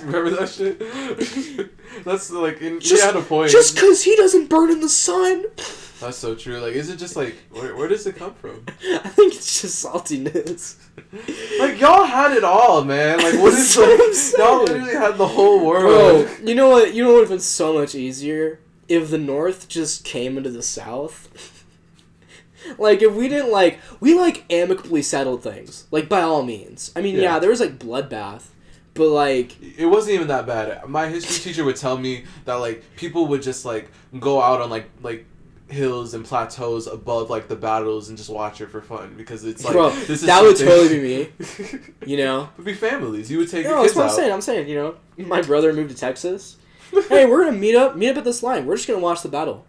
remember that shit? That's like he had a point. Just because he doesn't burn in the sun. That's so true. Like, is it just like where does it come from? I think it's just saltiness. Like y'all had it all, man. Like what is like y'all literally had the whole world. Bro, you know what? You know what would have been so much easier if the North just came into the South. Like if we didn't we amicably settled things. Like by all means. I mean, yeah there was like bloodbath. But, like... It wasn't even that bad. My history teacher would tell me that, like, people would just, like, go out on, like hills and plateaus above, like, the battles and just watch it for fun. Because it's, like... Bro, this is that would totally be me. You know? It would be families. You would take your that's kids what out. I'm saying, you know? My brother moved to Texas. Hey, we're gonna meet up at this line. We're just gonna watch the battle.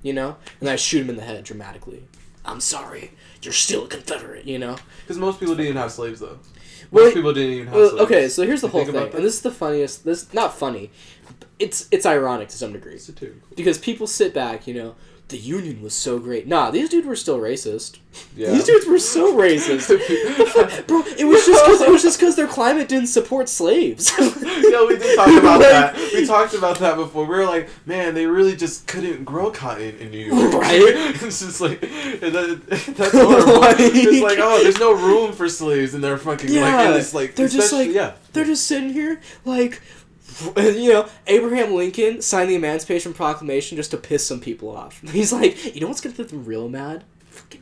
You know? And I shoot him in the head dramatically. I'm sorry. You're still a Confederate, you know? Because most people didn't even have slaves, though. Most people didn't even have slaves. Okay, so here's the whole thing, and this is the funniest. This not funny. It's ironic to some degree because people sit back, you know. The Union was so great. Nah, these dudes were still racist. Yeah. These dudes were so racist. Bro, it was just because their climate didn't support slaves. Yeah, we did talk about that. We talked about that before. We were like, man, they really just couldn't grow cotton in New York. Right? It's just like, that's horrible. It's like, oh, there's no room for slaves in their fucking, like, in this, like, they're just like, they're just sitting here, like, you know, Abraham Lincoln signed the Emancipation Proclamation just to piss some people off. He's like, you know what's gonna get them real mad? Fucking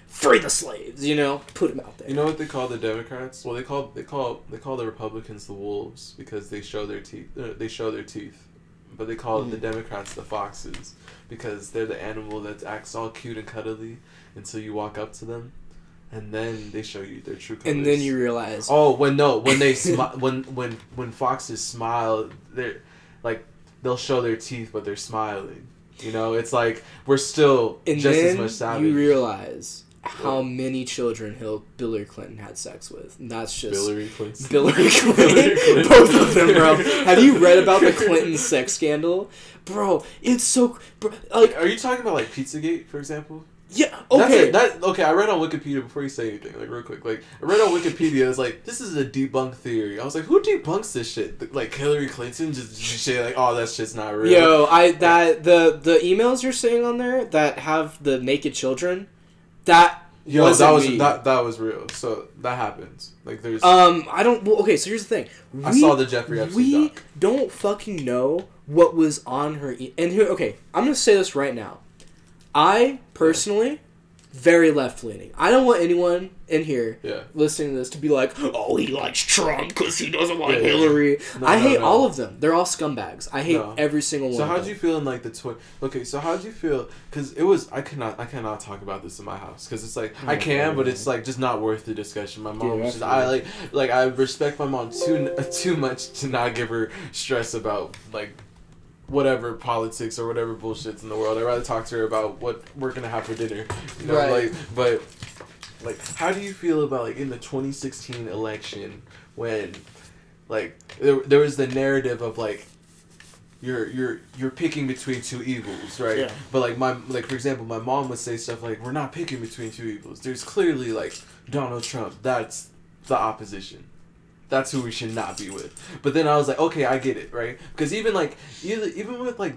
free the slaves, you know? Put them out there. You know what they call the Democrats? Well, they call the Republicans the wolves because they show their teeth. But they call the Democrats the foxes because they're the animal that acts all cute and cuddly until you walk up to them. And then they show you their true colors. And then you realize... Oh, when they when foxes smile, they're like they'll show their teeth, but they're smiling. You know, it's like we're still just as much savage. You realize how many children Hillary Clinton had sex with. And that's just Hillary Clinton. Both of them, bro. Have you read about the Clinton sex scandal, bro? It's so like. Are you talking about like Pizzagate, for example? Yeah, okay. Okay, I read on Wikipedia before you say anything, like, real quick. Like, I read on Wikipedia, it's like, this is a debunked theory. I was like, who debunks this shit? Like, Hillary Clinton just say, like, oh, that shit's not real. Yo, the emails you're saying on there that have the naked children, that was real. So, that happens. Like, there's... okay, so here's the thing. I saw the Jeffrey Epstein doc. Don't fucking know what was on her... And here, okay, I'm gonna say this right now. I, personally, very left-leaning. I don't want anyone in here listening to this to be like, oh, he likes Trump because he doesn't like Hillary. I hate all of them. They're all scumbags. I hate every single one of them. So how'd you feel in, like, Okay, so how'd you feel... Because it was... I cannot talk about this in my house. Because it's like... I can, but it's, like, just not worth the discussion. My mom was just... I respect my mom too much to not give her stress about, like... whatever politics or whatever bullshit's in the world. I'd rather talk to her about what we're gonna have for dinner. You know, right. Like, how do you feel about, like, in the 2016 election when, like, there was the narrative of, like, you're picking between two evils, right? Yeah. But, like, for example, my mom would say stuff like, we're not picking between two evils. There's clearly, like, Donald Trump. That's the opposition. that's who we should not be with. But then I was like, okay, I get it, right? Because even with like,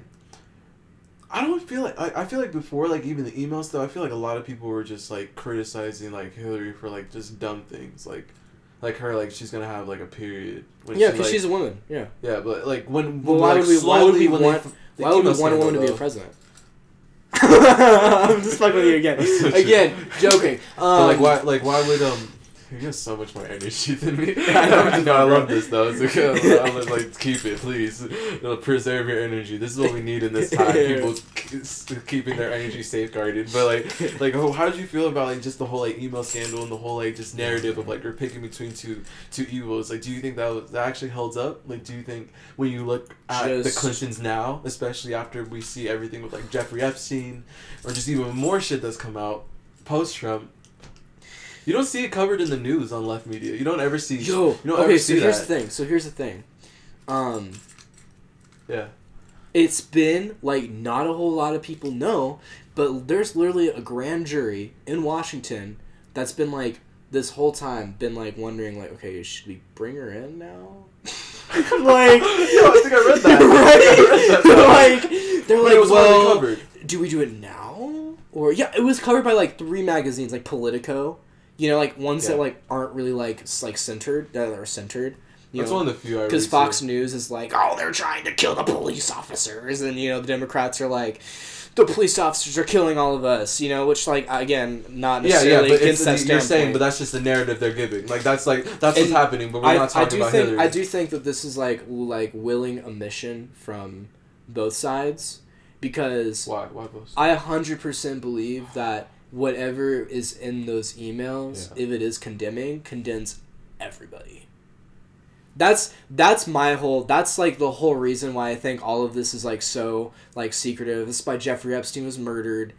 I don't feel like I feel like before, like, even the email stuff, I feel like a lot of people were just like criticizing like Hillary for like just dumb things, like her, like she's gonna have like a period. Yeah, because she's a woman. Yeah. Yeah, but like when why would we want a woman to be a president? I'm just fucking with you again. Again, joking. But why would you have so much more energy than me. I love this though. It's okay. I'm like, keep it, please. Preserve your energy. This is what we need in this time. People keeping their energy safeguarded. But like, how did you feel about like just the whole like email scandal and the whole like just narrative of like you're picking between two evils? Like, do you think that actually holds up? Like, do you think when you look at the Clintons now, especially after we see everything with like Jeffrey Epstein, or just even more shit that's come out post Trump? You don't see it covered in the news on left media. You don't ever see. Here's the thing. Yeah. It's been like not a whole lot of people know, but there's literally a grand jury in Washington that's been like this whole time been like wondering like, okay, should we bring her in now? Like, I think I read that. Right? They're like, well, covered. Do we do it now? Or it was covered by like 3 magazines, like Politico. You know, like ones that like aren't really like centered, that are centered. That's one of the few I because Fox News is like, oh, they're trying to kill the police officers, and the Democrats are like, the police officers are killing all of us. Which like again, not necessarily against that standpoint. You're saying, but that's just the narrative they're giving. Like that's what's happening. But we're not talking about Hillary. I do think that this is like willing omission from both sides, because why both? I 100% believe that whatever is in those emails, if it is condemns everybody. That's my whole. That's like the whole reason why I think all of this is like so like secretive. This is why Jeffrey Epstein was murdered.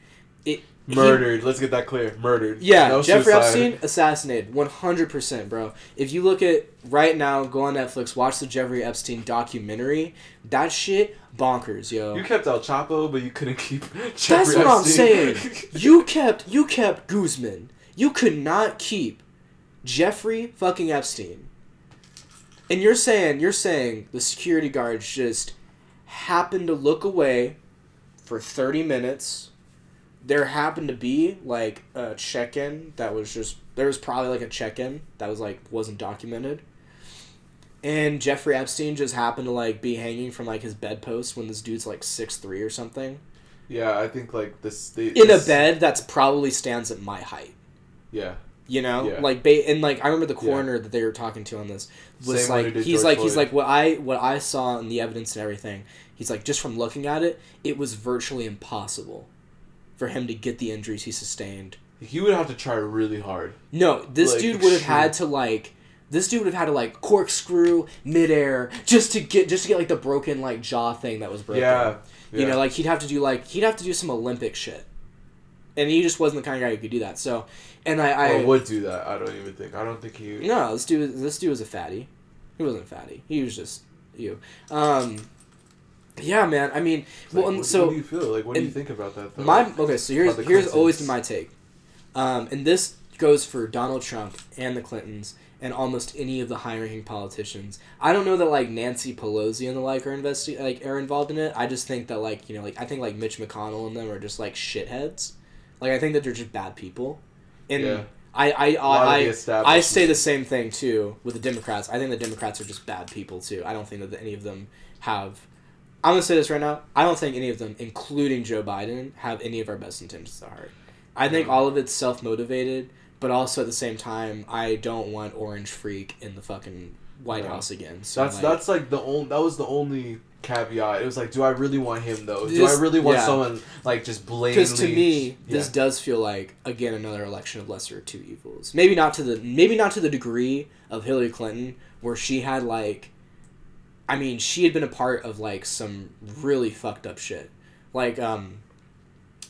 Let's get that clear. Murdered. Yeah, no Jeffrey Epstein assassinated. 100%, bro. If you look at right now, go on Netflix, watch the Jeffrey Epstein documentary. That shit bonkers, yo. You kept El Chapo, but you couldn't keep Jeffrey Epstein. That's what I'm saying. You kept Guzman. You could not keep Jeffrey fucking Epstein. And you're saying the security guards just happened to look away for 30 minutes. There happened to be like a check-in that was just, there was probably like a check-in that was like wasn't documented. And Jeffrey Epstein just happened to like be hanging from like his bedpost when this dude's like 6'3" or something. Yeah, I think like this in a bed that's probably stands at my height. Yeah. Like and like I remember the coroner that they were talking to on this was like he's like what I saw in the evidence and everything. He's like, just from looking at it, it was virtually impossible for him to get the injuries he sustained. He would have to try really hard. No, this dude would have had to like corkscrew midair just to get like the broken like jaw thing that was broken. Yeah. Like he'd have to do some Olympic shit. And he just wasn't the kind of guy who could do that. So, and I would do that. I don't think he. No, this dude was a fatty. He wasn't a fatty. He was just you. Yeah, man. I mean, what do you feel? Like, what do you think about that? Though? So here's always been my take, and this goes for Donald Trump and the Clintons and almost any of the high-ranking politicians. I don't know that like Nancy Pelosi and the like are involved in it. I just think that I think like Mitch McConnell and them are just like shitheads. Like, I think that they're just bad people. And I say the same thing, too, with the Democrats. I think the Democrats are just bad people, too. I don't think that any of them have... I'm going to say this right now. I don't think any of them, including Joe Biden, have any of our best intentions at heart. I think all of it's self-motivated, but also at the same time, I don't want Orange Freak in the fucking White House again. So that was the only caveat. It was like, do I really want him though? Do I really want someone like just blatantly? Because to me, this does feel like again another election of lesser of two evils. Maybe not to the degree of Hillary Clinton, where she had like, I mean, she had been a part of like some really fucked up shit. Like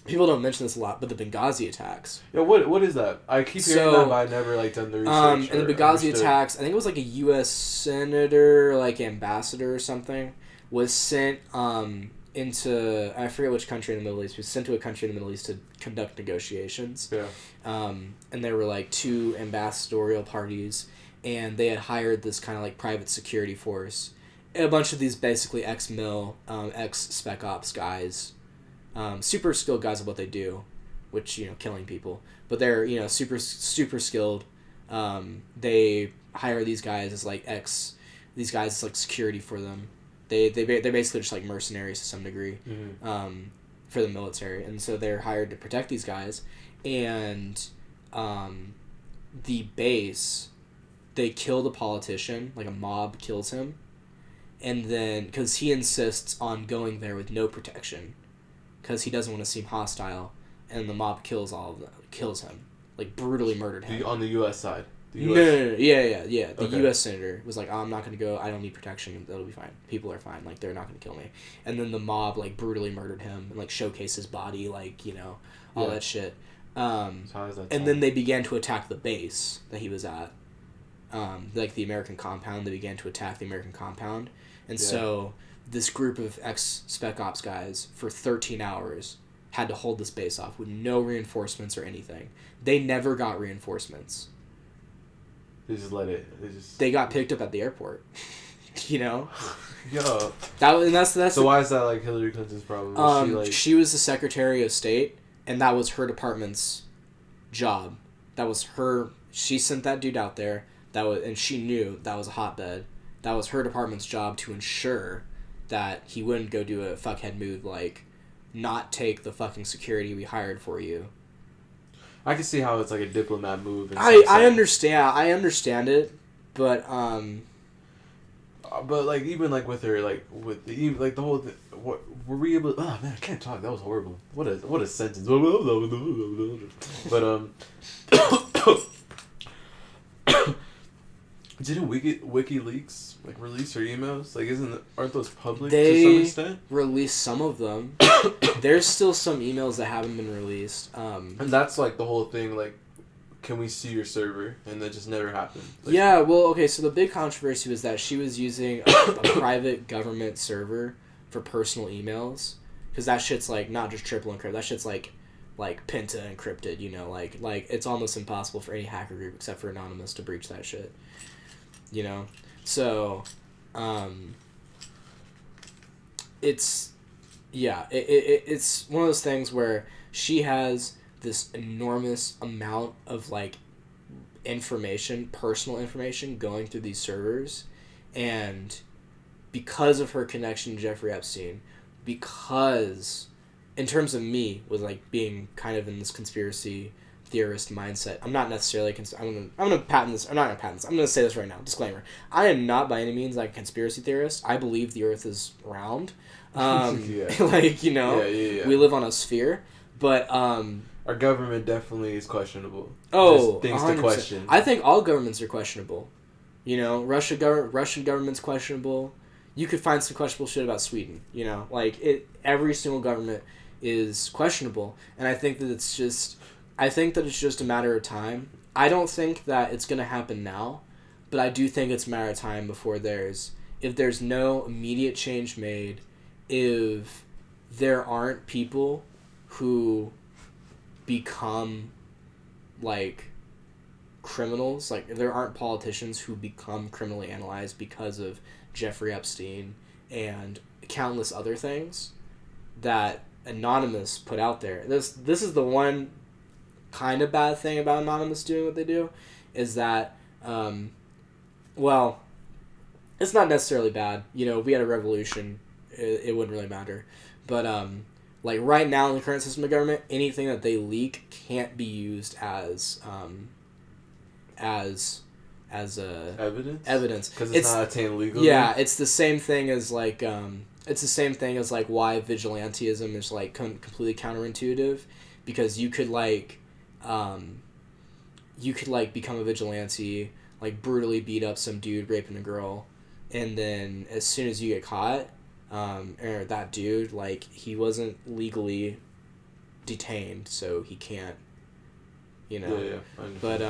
people don't mention this a lot, but the Benghazi attacks. Yeah, what is that? I keep hearing that, but I never like done the research. And the Benghazi attacks, I think it was like a U.S. senator, like ambassador or something, was sent into, I forget which country in the Middle East, was sent to a country in the Middle East to conduct negotiations. Yeah. And there were like 2 ambassadorial parties, and they had hired this kind of like private security force, a bunch of these basically ex-mil, ex-spec ops guys, super skilled guys at what they do, which, you know, killing people, but they're, you know, super skilled. They hire these guys as like these guys as like security for them. They're basically just like mercenaries to some degree, for the military, and so they're hired to protect these guys. And the base, they kill the politician, like a mob kills him, and then because he insists on going there with no protection, because he doesn't want to seem hostile, and the mob kills him, like brutally murdered him. On the U.S. side. No, yeah. The okay. U.S. senator was like, oh, I'm not going to go. I don't need protection. That'll be fine. People are fine. Like, they're not going to kill me. And then the mob, like, brutally murdered him and, like, showcased his body, like, you know, all that shit. So how does that and then they began to attack the base that he was at. Like, the American compound. They began to attack the American compound. And so this group of ex-Spec Ops guys, for 13 hours, had to hold this base off with no reinforcements or anything. They never got reinforcements. They just let it. They got picked up at the airport. You know. Yo. That's. So why is that like Hillary Clinton's problem? She was the Secretary of State, and that was her department's job. That was her. She sent that dude out there. And she knew that was a hotbed. That was her department's job to ensure that he wouldn't go do a fuckhead move like, not take the fucking security we hired for you. I can see how it's like a diplomat move. I understand it, but like even like with her with the whole thing, what were we able? Oh man, I can't talk. That was horrible. What a sentence. But didn't WikiLeaks like release her emails? Like, aren't those public to some extent? They released some of them. There's still some emails that haven't been released. And that's like the whole thing. Like, can we see your server? And that just never happened. Like, yeah. Well, okay. So the big controversy was that she was using a private government server for personal emails, because that shit's like not just triple encrypted. That shit's like penta encrypted. You know, like it's almost impossible for any hacker group except for Anonymous to breach that shit. You know, so, it's one of those things where she has this enormous amount of, like, information, personal information, going through these servers, and because of her connection to Jeffrey Epstein, because, in terms of me, with, like, being kind of in this conspiracy theorist mindset. I'm not necessarily I'm gonna patent this. I'm not gonna patent this. I'm gonna say this right now. Disclaimer: I am not by any means like a conspiracy theorist. I believe the Earth is round. Like, you know, we live on a sphere. But our government definitely is questionable. Oh, there's things 100%. To question. I think all governments are questionable. You know, Russian government's questionable. You could find some questionable shit about Sweden. You know, like every single government is questionable, and I think that it's just a matter of time. I don't think that it's going to happen now, but I do think it's a matter of time before if there's no immediate change made, if there aren't people who become, like, criminals, like, if there aren't politicians who become criminally analyzed because of Jeffrey Epstein and countless other things that Anonymous put out there. This is the one kind of bad thing about Anonymous doing what they do, is that, well, it's not necessarily bad. You know, if we had a revolution, it wouldn't really matter. But, like, right now in the current system of government, anything that they leak can't be used as evidence. Because it's not attained legally. Yeah, it's the same thing as, like, why vigilantism is, like, completely counterintuitive, because you could become a vigilante, like, brutally beat up some dude raping a girl, and then as soon as you get caught, or that dude, like, he wasn't legally detained, so he can't, you know. Yeah, but